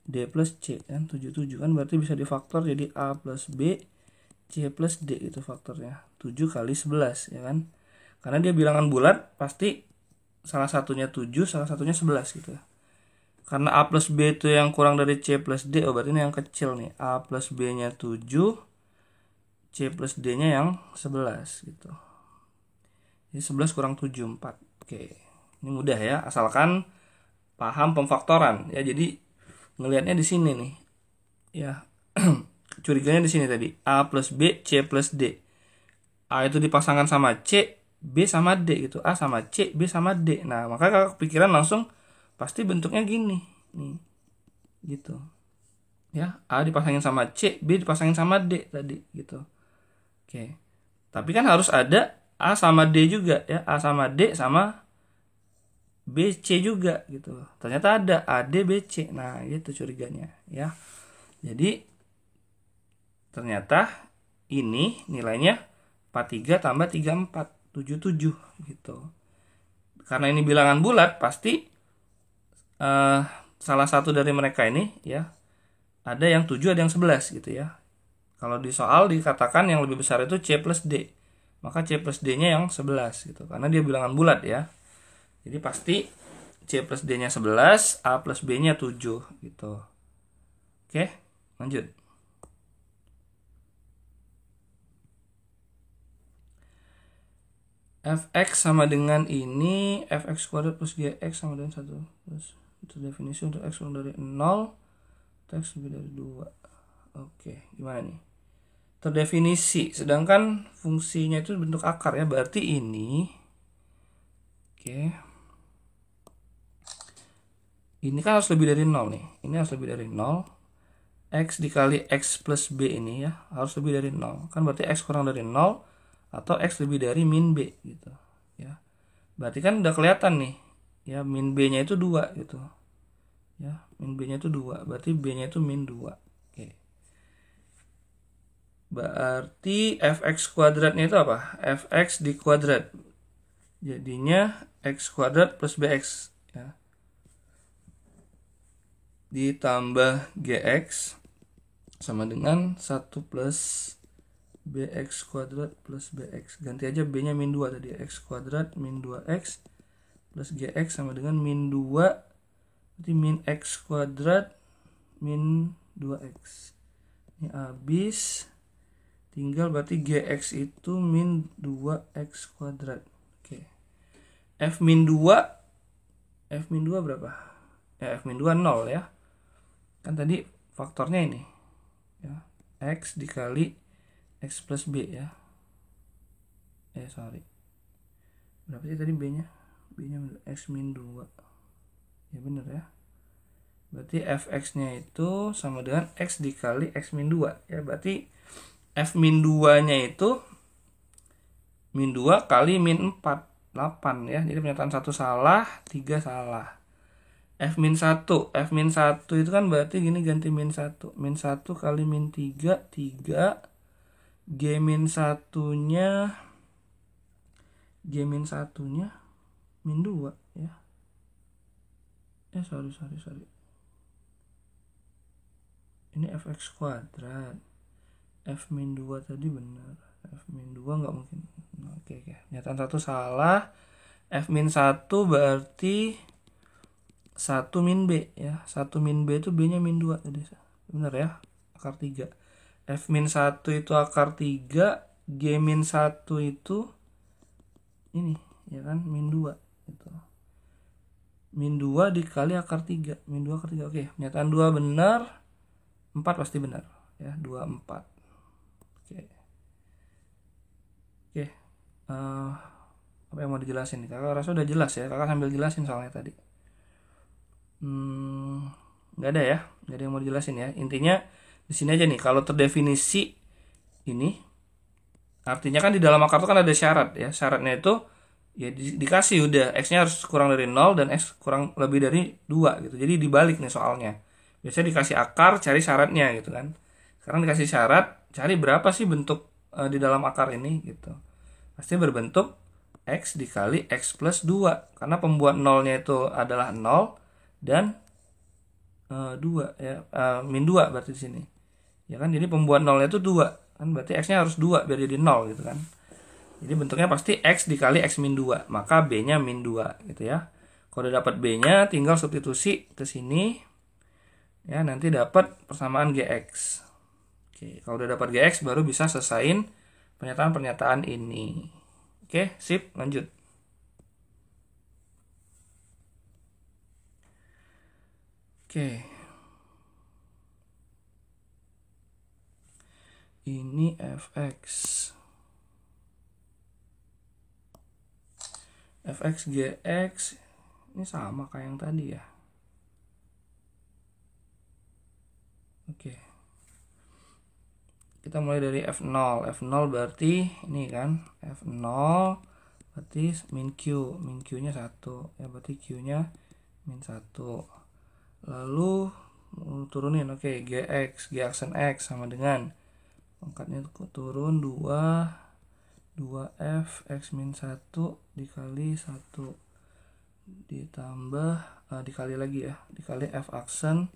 Speaker 1: D plus C kan, 77 kan berarti bisa difaktor jadi A plus B C plus D itu faktornya. 7 kali 11 ya kan. Karena dia bilangan bulat pasti salah satunya 7, salah satunya 11 gitu. Karena A plus B itu yang kurang dari C plus D, oh berarti ini yang kecil nih. A plus B-nya 7, C plus D-nya yang 11 gitu. Jadi 11 kurang 7, 4. Oke, ini mudah ya, asalkan paham pemfaktoran ya. Jadi ngelihatnya di sini nih ya. Curiganya di sini tadi, A plus B C plus D. A itu dipasangkan sama C, B sama D gitu. A sama C, B sama D. Nah, maka kakak kepikiran langsung pasti bentuknya gini nih gitu ya. A dipasangin sama C, B dipasangin sama D tadi gitu. Oke, tapi kan harus ada A sama D juga ya. A sama D sama BC juga gitu. Ternyata ada AD BC. Nah, itu curiganya ya. Jadi ternyata ini nilainya 43 tambah 34, 77 gitu. Karena ini bilangan bulat pasti salah satu dari mereka ini ya, ada yang 7 ada yang 11 gitu ya. Kalau di soal dikatakan yang lebih besar itu C plus D, maka C plus D-nya yang 11 gitu, karena dia bilangan bulat ya. Jadi pasti C plus D-nya 11, A plus B-nya 7 gitu. Oke, lanjut. Fx sama dengan ini, fx kuadrat plus gx sama dengan 1 plus, itu definisi untuk x kurang dari 0 atau x lebih dari 2. Oke, gimana nih? Terdefinisi, sedangkan fungsinya itu bentuk akar ya, berarti ini ini kan harus lebih dari 0 nih, ini harus lebih dari 0. X dikali x plus b ini ya harus lebih dari 0, kan berarti x kurang dari 0 atau x lebih dari min b gitu ya. Berarti kan udah kelihatan nih ya, min b nya itu 2 gitu ya, min b nya itu 2, berarti b nya itu min 2. Oke, berarti fx kuadratnya itu apa? Fx di kuadrat, jadinya x kuadrat plus bx ya, ditambah gx sama dengan 1 plus bx kuadrat plus bx. Ganti aja b nya min 2 tadi, x kuadrat min 2x plus gx sama dengan min 2, berarti min x kuadrat min 2x. Ini habis, tinggal berarti gx itu min 2x kuadrat. Oke, f min 2 berapa ya? F min 2 0 ya, kan tadi faktornya ini ya, x dikali x plus b ya. Sorry, berapa sih tadi b nya? B nya x min 2 ya, bener ya. Berarti fx nya itu sama dengan x dikali x min 2 ya, berarti f min 2 nya itu min 2 kali min 4, 8 ya. Jadi pernyataan 1 salah, 3 salah. F min 1 itu kan berarti gini, ganti min 1, min 1 kali min 3, 3. G min 1 nya min 2 ya. Sorry. Ini fx kuadrat, f min 2 tadi benar, f min 2 nggak mungkin. Oke. Nyataan 1 salah. F min 1 berarti 1 min b ya, 1 min b itu b nya min 2 tadi, benar ya, akar 3. F min 1 itu akar 3, G min 1 itu ini ya kan, min 2 gitu. Min 2 dikali akar 3, min 2 akar 3. Oke, pernyataan 2 benar, 4 pasti benar ya, 2, 4. Oke. Apa yang mau dijelasin nih? Kakak rasa udah jelas ya, kakak sambil jelasin soalnya tadi. Nggak ada ya, nggak ada yang mau dijelasin ya. Intinya di sini aja nih, kalau terdefinisi ini artinya kan di dalam akar itu kan ada syarat ya. Syaratnya itu ya dikasih udah x-nya harus kurang dari 0 dan x kurang lebih dari 2 gitu. Jadi dibalik nih soalnya. Biasanya dikasih akar, cari syaratnya gitu kan. Sekarang dikasih syarat, cari berapa sih bentuk di dalam akar ini gitu. Pasti berbentuk x dikali x plus 2, karena pembuat nolnya itu adalah 0 dan 2 ya, min 2 berarti di sini ya kan. Jadi pembuat nolnya itu 2 kan, berarti x-nya harus 2 biar jadi 0 gitu kan. Jadi bentuknya pasti x dikali x min 2, maka b nya min 2 gitu ya. Kalau udah dapat b nya tinggal substitusi ke sini ya, nanti dapat persamaan gx. Oke, kalau udah dapat gx baru bisa selesain pernyataan-pernyataan ini. Oke, sip, lanjut. Oke. Ini fx. Fx gx ini sama kayak yang tadi ya. Oke. Kita mulai dari F0. F0 berarti ini kan, F0 berarti min Q. Min Q-nya 1 ya, berarti Q-nya min 1. Lalu turunin, oke, GX, G aksen X sama dengan pangkatnya turun 2F X min 1 dikali 1 ditambah dikali lagi ya, dikali f aksen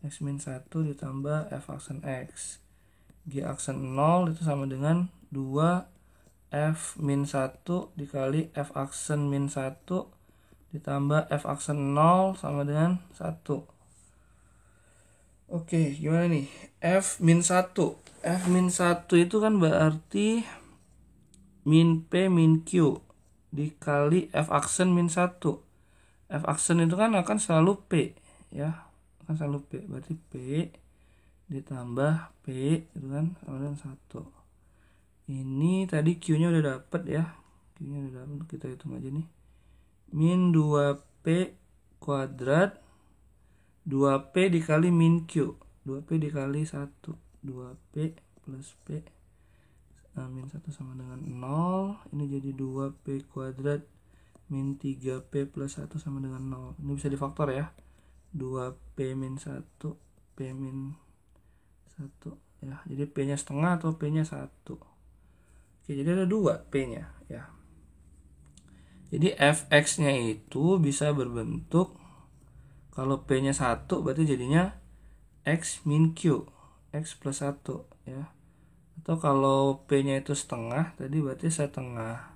Speaker 1: x min 1 ditambah f aksen x. G aksen 0 itu sama dengan 2 f min 1 dikali f aksen min 1 ditambah f aksen 0 sama dengan 1. Oke, gimana nih? F min 1. F min 1 itu kan berarti min P min Q dikali f aksen min 1. F aksen itu kan akan selalu P ya. Akan selalu P. Berarti P ditambah P itu kan sama dengan 1. Ini tadi Q-nya udah dapet ya. Q-nya udah dapet, kita hitung aja nih. Min 2P kuadrat 2P dikali min Q. 2P dikali 1. 2P plus P min 1 sama dengan 0. Ini jadi 2P kuadrat min 3P plus 1 sama dengan 0. Ini bisa difaktor ya. 2P min 1 P min 1 ya. Jadi P-nya setengah atau P-nya 1. Oke, jadi ada 2 P-nya ya. Jadi Fx-nya itu bisa berbentuk, kalau P-nya 1 berarti jadinya X min Q, X plus 1 ya. Atau kalau P-nya itu setengah, tadi berarti setengah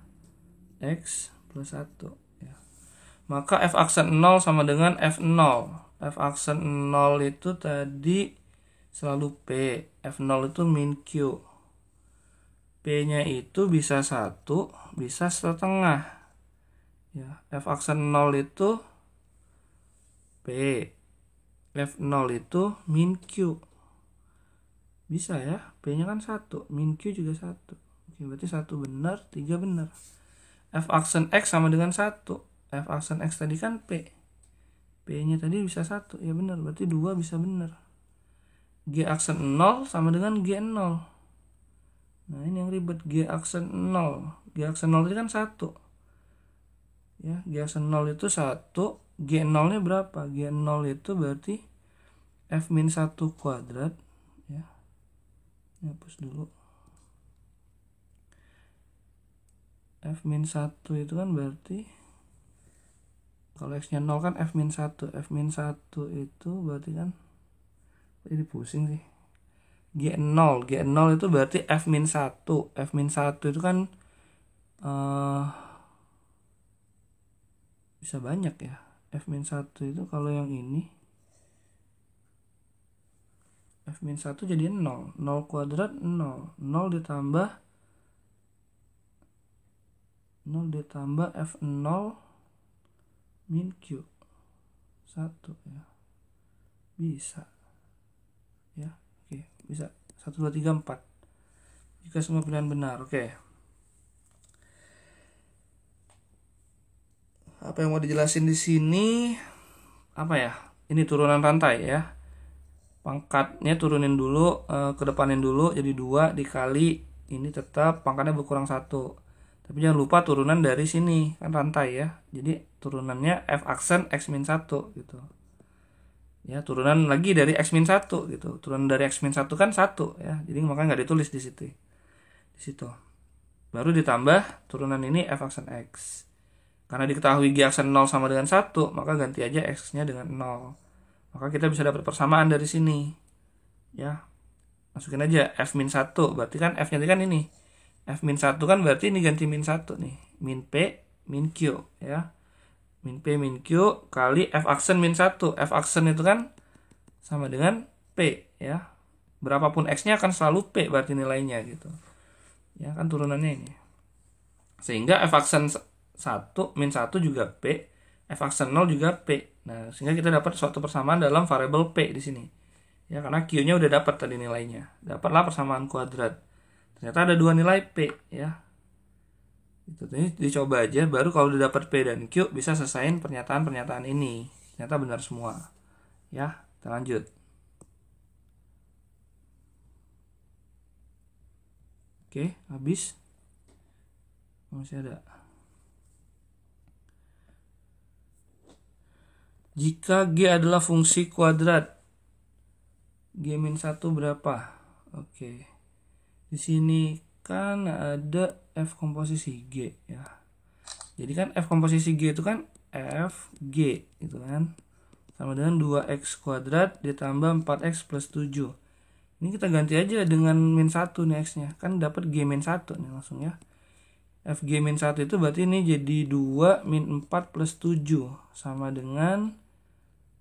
Speaker 1: X plus 1 ya. Maka F aksen 0 sama dengan F0. F aksen 0 itu tadi selalu P, F0 itu min Q. P-nya itu bisa 1, bisa setengah ya. F aksen 0 itu P, F0 itu min Q. Bisa ya, P-nya kan 1, min Q juga 1. Oke, berarti 1 benar, 3 benar. F aksen X sama dengan 1. F aksen X tadi kan P. P-nya tadi bisa 1, ya benar, berarti 2 bisa benar. G aksen 0 sama dengan G0. Nah, ini yang ribet, G aksen 0. G aksen 0 itu kan 1. Ya, G aksen 0 itu 1. G0-nya berapa? G0 itu berarti F min 1 kuadrat. Ya. Ini hapus dulu. F min 1 itu kan berarti, kalau X-nya 0 kan F min 1. F min 1 itu berarti kan, ini pusing sih. G0 itu berarti F min 1. F min 1 itu kan bisa banyak ya. F min 1 itu kalau yang ini F min 1 jadi 0. 0 kuadrat 0. 0 ditambah F0 min Q 1 ya. Bisa ya. Oke, bisa 1, 2, 3, 4 jika semua pilihan benar. Oke, apa yang mau dijelasin di sini? Apa ya? Ini turunan rantai ya. Pangkatnya turunin dulu, kedepanin dulu, jadi 2 dikali ini tetap pangkatnya berkurang 1. Tapi jangan lupa turunan dari sini, kan rantai ya. Jadi turunannya F aksen X min 1 gitu. Ya, turunan lagi dari X min 1 gitu. Turunan dari X min 1 kan 1 ya. Jadi makanya nggak ditulis di situ. Di situ. Baru ditambah turunan ini F aksen X. Karena diketahui G aksen 0 sama dengan 1, maka ganti aja X-nya dengan 0. Maka kita bisa dapat persamaan dari sini. Ya. Masukin aja F min 1, berarti kan F-nya kan ini. F min 1 kan berarti ini ganti min 1 nih. Min P, min Q ya. Min P, min Q kali F aksen min 1. F aksen itu kan sama dengan P ya. Berapapun X-nya akan selalu P berarti nilainya gitu. Ya kan turunannya ini. Sehingga F aksen 1 min 1 juga P, F aksen 0 juga P. Nah, sehingga kita dapat suatu persamaan dalam variabel P di sini. Ya, karena Q-nya udah dapat tadi nilainya. Dapatlah persamaan kuadrat. Ternyata ada 2 nilai P ya. Itu tadi dicoba aja, baru kalau udah dapat P dan Q bisa selesaiin pernyataan-pernyataan ini. Ternyata benar semua. Ya, kita lanjut. Oke, habis. Masih ada. Jika G adalah fungsi kuadrat, G min 1 berapa? Oke. Di sini kan ada F komposisi G ya. Jadi kan F komposisi G itu kan F G gitu kan. Sama dengan 2x kuadrat ditambah 4x plus 7. Ini kita ganti aja dengan min 1 nih x-nya. Kan dapat G min 1 nih langsung ya. Fg min 1 itu berarti ini jadi 2 min 4 plus 7 sama dengan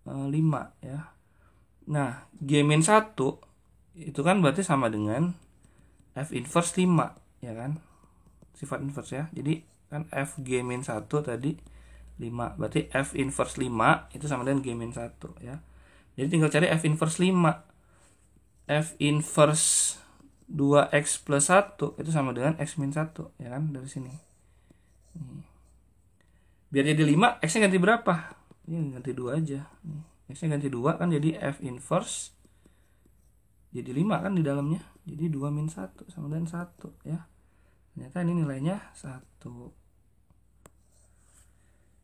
Speaker 1: 5 ya. Nah, G min 1 itu kan berarti sama dengan F inverse 5 ya kan. Sifat inverse ya. Jadi kan Fg min 1 tadi 5. Berarti F inverse 5 itu sama dengan G min 1 ya. Jadi tinggal cari F inverse 5. F inverse 2x plus 1 itu sama dengan x min 1 ya kan dari sini. Biar jadi 5, x-nya ganti berapa? Ini ganti 2 aja. X-nya ganti 2 kan jadi F inverse jadi 5 kan di dalamnya. Jadi 2 min 1 sama dengan 1 ya. Ternyata ini nilainya 1.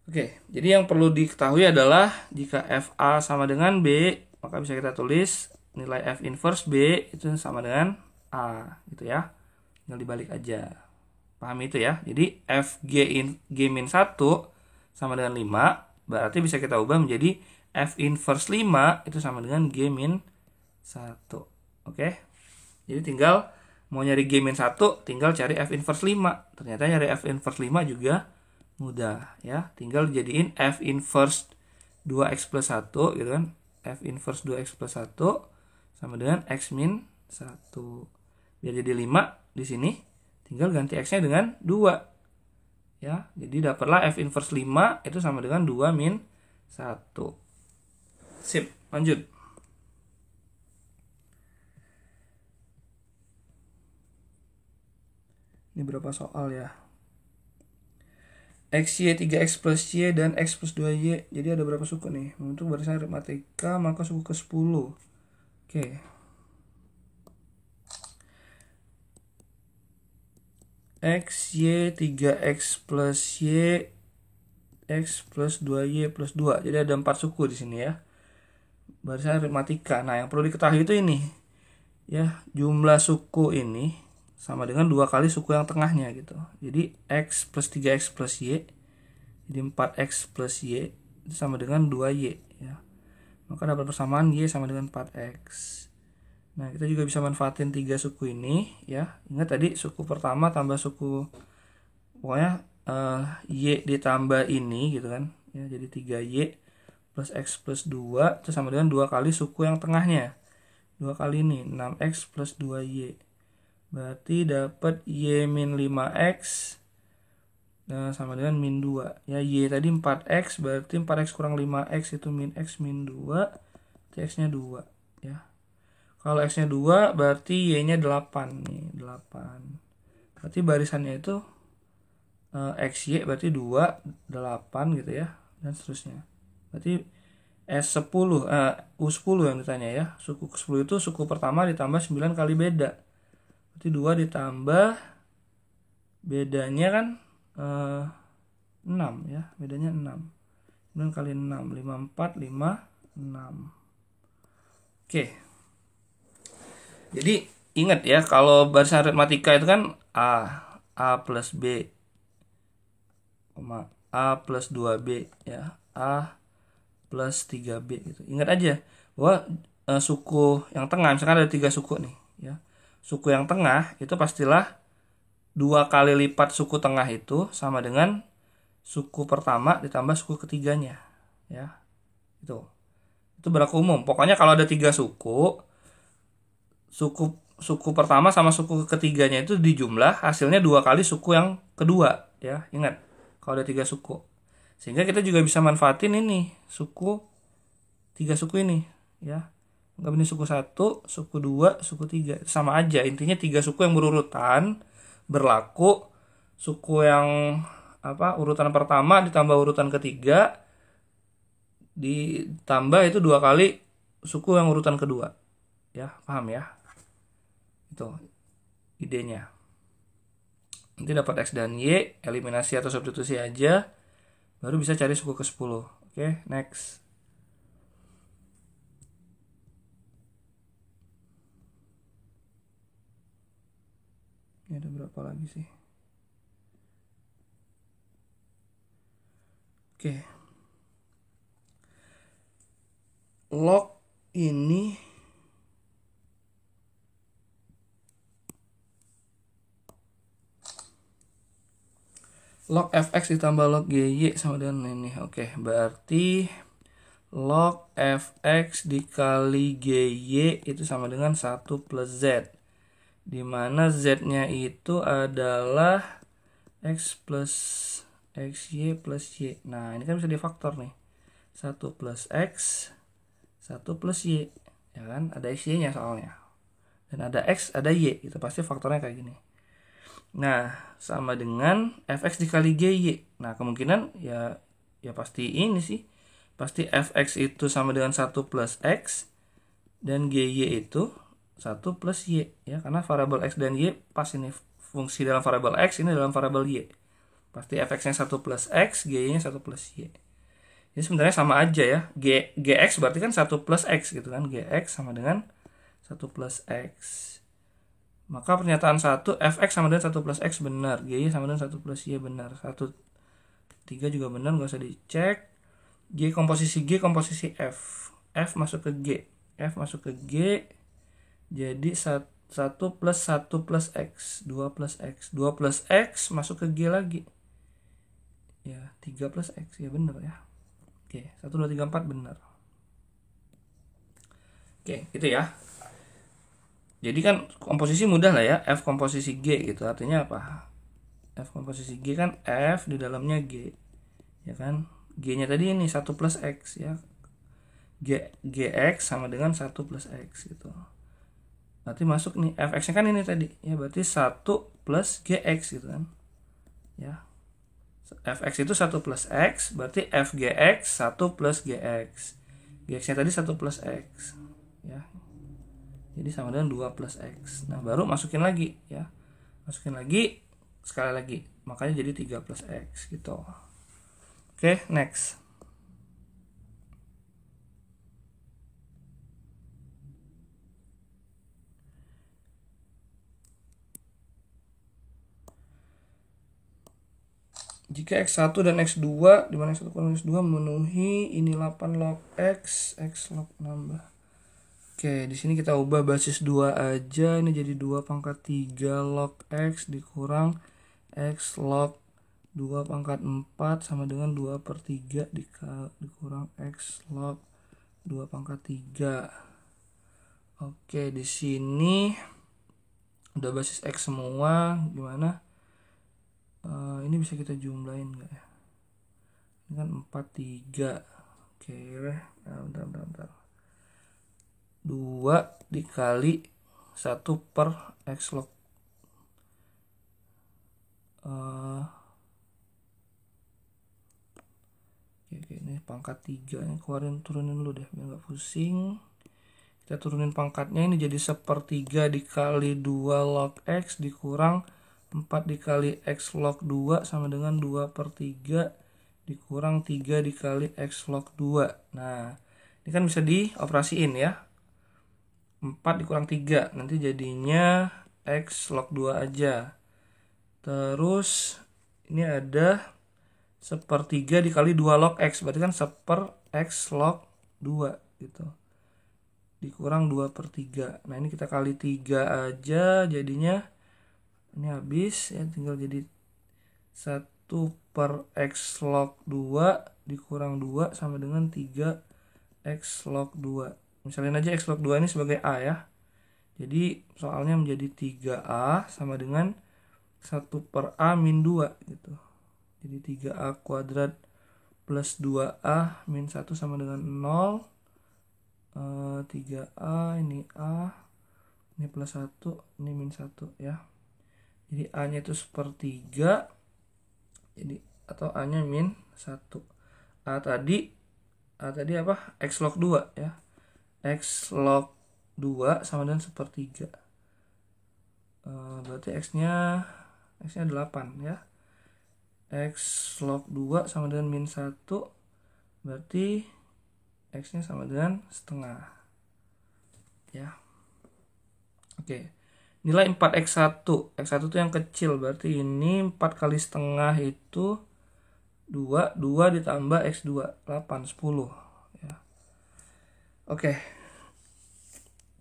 Speaker 1: Oke, jadi yang perlu diketahui adalah jika FA sama dengan B, maka bisa kita tulis nilai F inverse B itu sama dengan A gitu ya. Tinggal dibalik aja. Pahami itu ya. Jadi G min 1 sama dengan 5, berarti bisa kita ubah menjadi F inverse 5 itu sama dengan G min 1. Oke. Jadi tinggal mau nyari G min 1, tinggal cari F inverse 5. Ternyata nyari F inverse 5 juga mudah ya. Tinggal jadiin F inverse 2x plus 1 gitu kan. F inverse 2x plus 1 sama dengan x min 1. Biar jadi 5 di sini, tinggal ganti x-nya dengan 2. Ya, jadi dapatlah F inverse 5 itu sama dengan 2 min 1. Sip, lanjut. Ini berapa soal ya? XY 3x plus Y dan X plus 2Y. Jadi ada berapa suku nih? Untuk barisan aritmatika maka suku ke 10. Oke. X, Y, 3X plus Y, X plus 2Y plus 2. Jadi ada 4 suku di sini ya. Barisan aritmatika. Nah, yang perlu diketahui itu ini. Ya, jumlah suku ini sama dengan 2 kali suku yang tengahnya gitu. Jadi X plus 3X plus Y. Jadi 4X plus Y itu sama dengan 2Y ya. Maka dapat persamaan Y sama dengan 4X. Nah, kita juga bisa manfaatin 3 suku ini ya. Ingat tadi suku pertama tambah suku pokoknya Y ditambah ini gitu kan. Ya, jadi 3Y plus X plus 2 itu sama dengan 2 kali suku yang tengahnya. 2 kali ini 6X plus 2Y. Berarti dapat Y min 5X sama dengan min 2. Ya, Y tadi 4X berarti 4X kurang 5X itu min X min 2. Berarti X-nya 2 ya. Kalau X-nya 2 berarti Y-nya 8 nih, 8. Berarti barisannya itu XY berarti 2, 8 gitu ya, dan seterusnya. Berarti S10, U10 yang ditanya ya. Suku ke-10 itu suku pertama ditambah 9 kali beda. Berarti 2 ditambah bedanya kan 6 ya, bedanya 6. 9 kali 6, 54, 5, 6. Oke. Jadi ingat ya, kalau barisan aritmatika itu kan A plus B, A plus 2B ya, A plus 3B gitu. Ingat aja bahwa suku yang tengah, misalkan ada 3 suku nih ya. Suku yang tengah itu pastilah 2 kali lipat suku tengah itu sama dengan suku pertama ditambah suku ketiganya ya. Itu berlaku umum. Pokoknya kalau ada 3 suku pertama sama suku ketiganya itu dijumlah, hasilnya 2 kali suku yang kedua ya. Ingat, kalau ada 3 suku. Sehingga kita juga bisa manfaatin ini 3 suku ini ya. Anggap ini suku 1, suku 2, suku 3. Sama aja, intinya 3 suku yang berurutan berlaku. Suku yang urutan pertama ditambah urutan ketiga ditambah itu 2 kali suku yang urutan kedua. Ya, paham ya? Itu idenya. Nanti dapat X dan Y, eliminasi atau substitusi aja, baru bisa cari suku ke-10. Oke, next. Ini ada berapa lagi sih? Oke. log ini log fx ditambah log gy sama dengan ini. Oke, berarti log fx dikali gy itu sama dengan 1 plus z. Dimana z-nya itu adalah x plus xy plus y. Nah, ini kan bisa difaktor nih. 1 plus x, 1 plus y. Ya kan? Ada xy-nya soalnya. Dan ada x, ada y. Itu pasti faktornya kayak gini. Nah, sama dengan fx dikali gy. Nah, kemungkinan ya pasti ini sih. Pasti fx itu sama dengan 1 plus x. Dan gy itu 1 plus y. Ya, karena variabel x dan y pas ini fungsi dalam variabel x, ini dalam variabel y. Pasti fx-nya 1 plus x, gy-nya 1 plus y. Jadi sebenarnya sama aja ya. Gx berarti kan 1 plus x gitu kan. Gx sama dengan 1 plus x. Maka pernyataan 1, fx sama dengan 1 plus x benar. Gy sama dengan 1 plus y benar. 1, 3 juga benar, nggak usah dicek. G komposisi G, komposisi F. F masuk ke G. F masuk ke G. Jadi 1 plus 1 plus x. 2 plus x. 2 plus x masuk ke G lagi. Ya, 3 plus x. Ya benar ya. Oke, 1, 2, 3, 4 benar. Oke, gitu ya. Jadi kan komposisi mudah lah ya, F komposisi G gitu. Artinya apa? F komposisi G kan F di dalamnya G. Ya kan? G-nya tadi ini 1 plus X ya. Gx sama dengan 1 plus X gitu. Berarti masuk nih, Fx-nya kan ini tadi. Ya berarti 1 plus Gx gitu kan. Ya. Fx itu 1 plus X, berarti Fgx 1 plus Gx. Gx-nya tadi 1 plus X. Ya. Jadi sama dengan 2 plus X. Nah, baru masukin lagi ya. Masukin lagi sekali lagi. Makanya jadi 3 plus X gitu. Oke, next. Jika X1 dan X2, dimana X1 kurang X2 memenuhi ini 8 log X, X log nambah. Oke, di sini kita ubah basis 2 aja. Ini jadi 2 pangkat 3 log X dikurang X log 2 pangkat 4 sama dengan 2 per 3 dikurang X log 2 pangkat 3. Oke, di sini udah basis X semua. Gimana? Ini bisa kita jumlahin nggak ya? Ini kan 4, 3. Oke, nah, bentar. 2 dikali 1 per X log Oke, ini pangkat 3 ini turunin dulu deh biar nggak pusing. Kita turunin pangkatnya, ini jadi 1/3 dikali 2 log X dikurang 4 dikali X log 2 sama dengan 2 per 3 dikurang 3 dikali X log 2. Nah, ini kan bisa dioperasiin ya. 4 dikurang 3, nanti jadinya X log 2 aja. Terus ini ada 1/3 dikali 2 log X, berarti kan 1 X log 2 gitu. Dikurang 2 per 3. Nah, ini kita kali 3 aja, jadinya ini habis ya, tinggal jadi 1 per X log 2 dikurang 2 sama dengan 3 X log 2. Misalnya aja X log 2 ini sebagai A ya. Jadi soalnya menjadi 3A sama dengan 1 per A min 2 gitu. Jadi 3A kuadrat plus 2A min 1 sama dengan 0. 3A ini A. Ini plus 1, ini min 1 ya. Jadi A-nya itu 1/3. Jadi atau A-nya min 1. A tadi apa? X log 2 ya. X log 2 sama dengan 1/3. Berarti X-nya 8 ya. X log 2 sama dengan min 1. Berarti X-nya sama dengan setengah. Ya. Oke. Nilai 4X1. X1 itu yang kecil. Berarti ini 4 kali setengah itu 2 ditambah X2. 8, 10. Ya. Oke,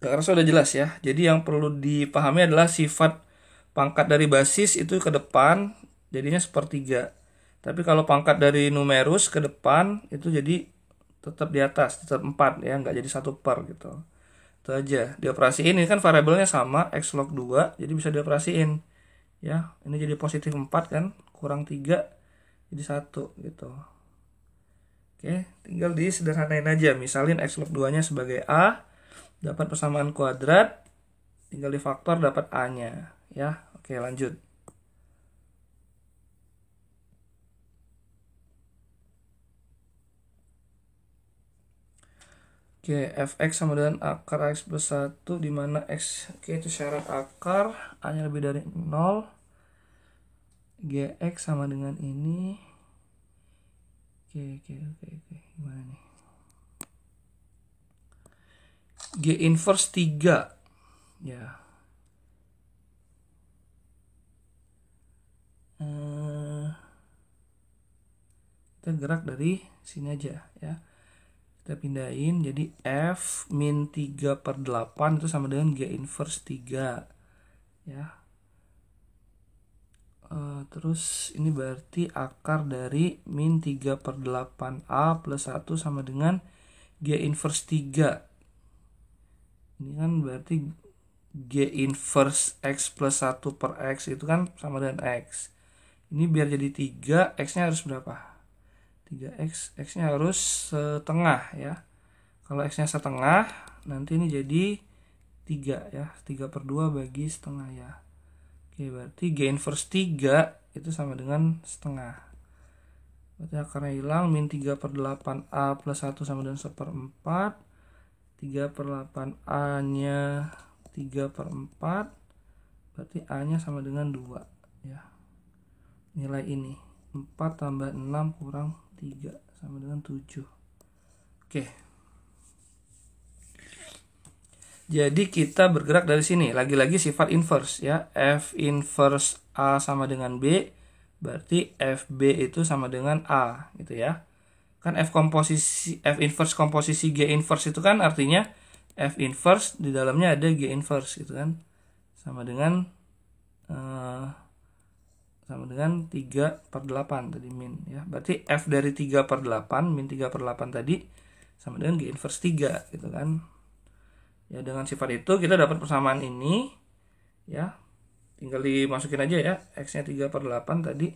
Speaker 1: gak rasa udah jelas ya. Jadi yang perlu dipahami adalah sifat pangkat dari basis itu ke depan jadinya sepertiga. Tapi kalau pangkat dari numerus ke depan itu jadi tetap di atas, tetap 4 ya, nggak jadi 1/4 gitu. Itu aja. Dioperasiin ini kan variabelnya sama, x log 2, jadi bisa dioperasiin. Ya, ini jadi positif 4 kan, kurang 3 jadi 1 gitu. Oke, tinggal disederhanain aja. Misalin x log 2-nya sebagai A, dapat persamaan kuadrat, tinggal difaktor dapat A-nya. Ya, oke lanjut. Oke, fx sama dengan akar x plus 1 di mana x, oke itu syarat akar, A-nya lebih dari 0. Gx sama dengan ini. Oke, gimana nih? G inverse 3. Ya. Kita gerak dari sini aja ya. Kita pindahin jadi F min 3/8 itu sama dengan G inverse 3 ya. Terus ini berarti akar dari min 3/8A plus 1 sama dengan G inverse 3. Ini kan berarti G inverse X plus 1 per X itu kan sama dengan X. Ini biar jadi 3, X-nya harus berapa? 3X, X-nya harus setengah ya. Kalau X-nya setengah, nanti ini jadi 3 ya. 3/2 bagi setengah ya. Oke, berarti G inverse 3 itu sama dengan setengah. Berarti akarnya hilang, min 3/8A plus 1 sama dengan 1/4. 3/8A-nya 3/4. Berarti A-nya sama dengan 2 ya. Nilai ini 4 tambah 6 kurang 3 sama dengan 7. Oke. Jadi kita bergerak dari sini. Lagi-lagi sifat inverse ya. F inverse A sama dengan B. Berarti FB itu sama dengan A gitu ya. Kan F inverse komposisi G inverse itu kan artinya F inverse di dalamnya ada G inverse gitu kan. Sama dengan 3/8 tadi min ya. Berarti F dari 3/8 min 3/8 tadi sama dengan G inverse 3 gitu kan. Ya, dengan sifat itu kita dapat persamaan ini ya. Tinggal dimasukin aja ya, X-nya 3/8 tadi.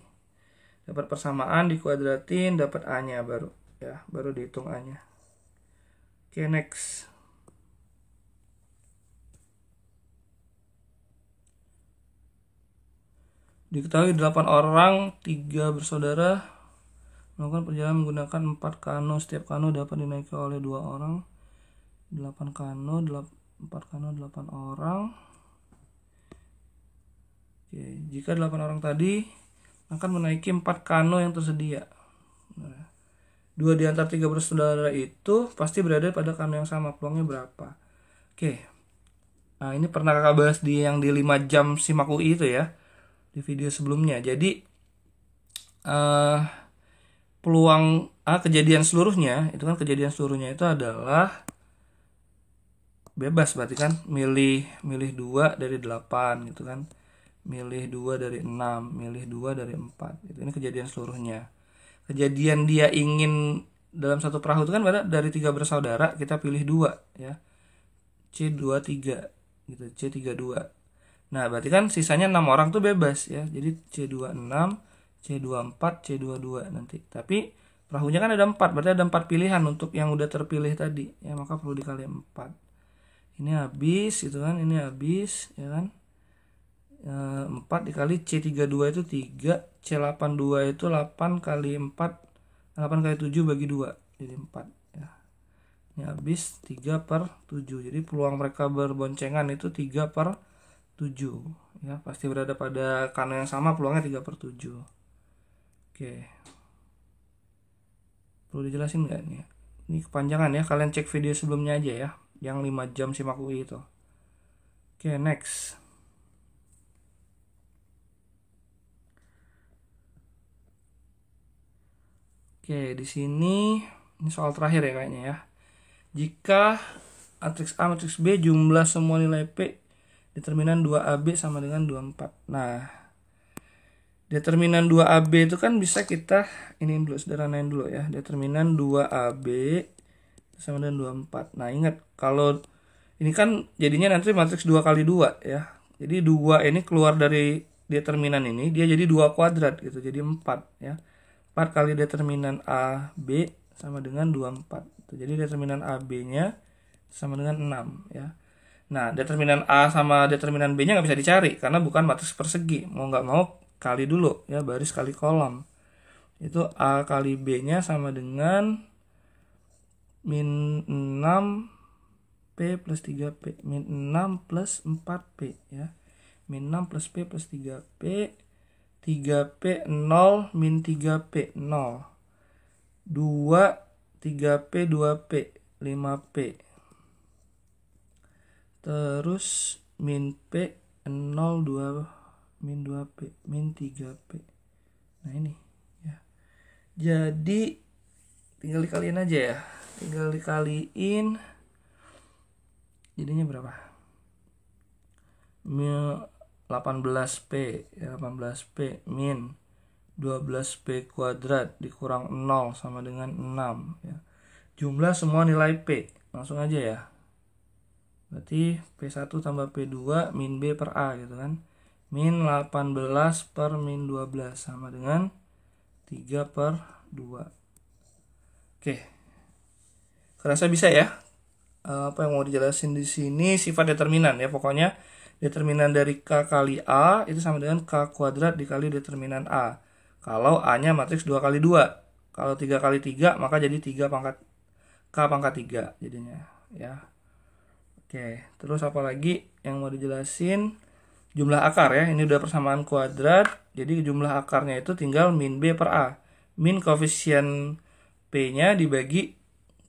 Speaker 1: Dapat persamaan dikuadratin dapat A-nya baru ya, baru dihitung A-nya. Oke, next. Diketahui 8 orang, 3 bersaudara melakukan perjalanan menggunakan 4 kano. Setiap kano dapat dinaiki oleh 2 orang. 8 kano, 4 kano 8 orang. Oke, jika 8 orang tadi akan menaiki 4 kano yang tersedia. Nah, 2 di antara 3 bersaudara itu pasti berada pada kano yang sama. Peluangnya berapa? Oke. Nah, ini pernah kakak bahas di yang di 5 jam simak UI itu ya. Di video sebelumnya. Jadi peluang kejadian seluruhnya itu kan kejadian seluruhnya itu adalah bebas, berarti kan milih 2 dari 8 gitu kan, milih 2 dari 6, milih 2 dari 4 gitu. Ini kejadian seluruhnya. Kejadian dia ingin dalam satu perahu itu kan dari 3 bersaudara kita pilih 2 ya, C23 gitu, C32. Nah berarti kan sisanya 6 orang tuh bebas ya, jadi C26, C24, C22 nanti. Tapi perahunya kan ada 4, berarti ada 4 pilihan untuk yang udah terpilih tadi ya, maka perlu dikali 4. Ini habis gitu kan, ini habis ya kan. 4 dikali C32 itu 3, C82 itu 8 kali 4, 8 kali 7 bagi 2 jadi 4 ya. Ini habis 3/7. Jadi peluang mereka berboncengan itu 3/7 ya, pasti berada pada kano yang sama, peluangnya 3/7. Oke, perlu dijelasin nggak nih? Ini kepanjangan ya, kalian cek video sebelumnya aja ya, yang 5 jam simak UI itu. Oke, next. Oke, di sini ini soal terakhir ya kayaknya ya. Jika matriks A, matriks B jumlah semua nilai P determinan 2AB sama dengan 24. Nah, determinan 2AB itu kan bisa kita ini dulu, sederhanain dulu ya. Determinan 2AB sama dengan 24. Nah, ingat kalau ini kan jadinya nanti matriks 2 kali 2 ya. Jadi 2 ini keluar dari determinan ini, dia jadi 2 kuadrat gitu. Jadi 4 ya. 4 kali determinan AB sama dengan 24. Jadi determinan AB-nya sama dengan 6 ya. Nah, determinan A sama determinan B-nya nggak bisa dicari karena bukan matriks persegi. Mau nggak mau kali dulu ya, baris kali kolom. Itu A kali B-nya sama dengan min 6 P plus 3P. Min 6 plus 4P ya. Min 6 plus P plus 3P. 3P 0 min 3P 0. 2 3P 2P 5P. Terus min P 0 2 min 2P min 3P. Nah ini ya. Jadi tinggal dikaliin aja ya. Tinggal dikaliin. Jadinya berapa? 18P ya, 18P min 12P kuadrat dikurang 0 sama dengan 6 ya. Jumlah semua nilai P. Langsung aja ya. Berarti P1 tambah P2 min B per A gitu kan. Min 18 per min 12 sama dengan 3 per 2. Oke. Kerasa bisa ya? Apa yang mau dijelasin di sini sifat determinan ya. Pokoknya determinan dari K kali A itu sama dengan K kuadrat dikali determinan A. Kalau A-nya matriks 2 kali 2. Kalau 3 kali 3 maka jadi 3 pangkat K pangkat 3 jadinya ya. Oke, terus apa lagi yang mau dijelasin? Jumlah akar ya, ini udah persamaan kuadrat. Jadi jumlah akarnya itu tinggal min B per A. Min koefisien P-nya dibagi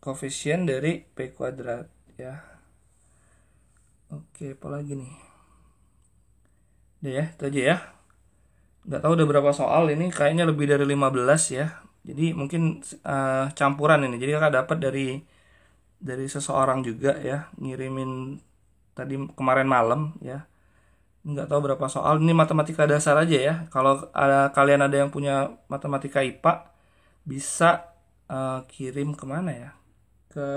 Speaker 1: koefisien dari P kuadrat ya. Oke, apa lagi nih? Udah ya, itu aja ya. Nggak tahu udah berapa soal ini, kayaknya lebih dari 15 ya. Jadi mungkin campuran ini. Jadi kakak dapat dari seseorang juga ya, ngirimin tadi kemarin malam ya. Nggak tahu berapa soal, ini matematika dasar aja ya. Kalau kalian ada yang punya matematika IPA bisa kirim kemana ya, ke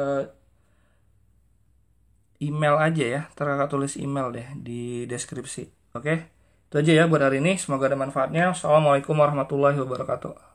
Speaker 1: email aja ya. Kakak tulis email deh di deskripsi. Oke, itu aja ya buat hari ini, semoga ada manfaatnya. Assalamualaikum warahmatullahi wabarakatuh.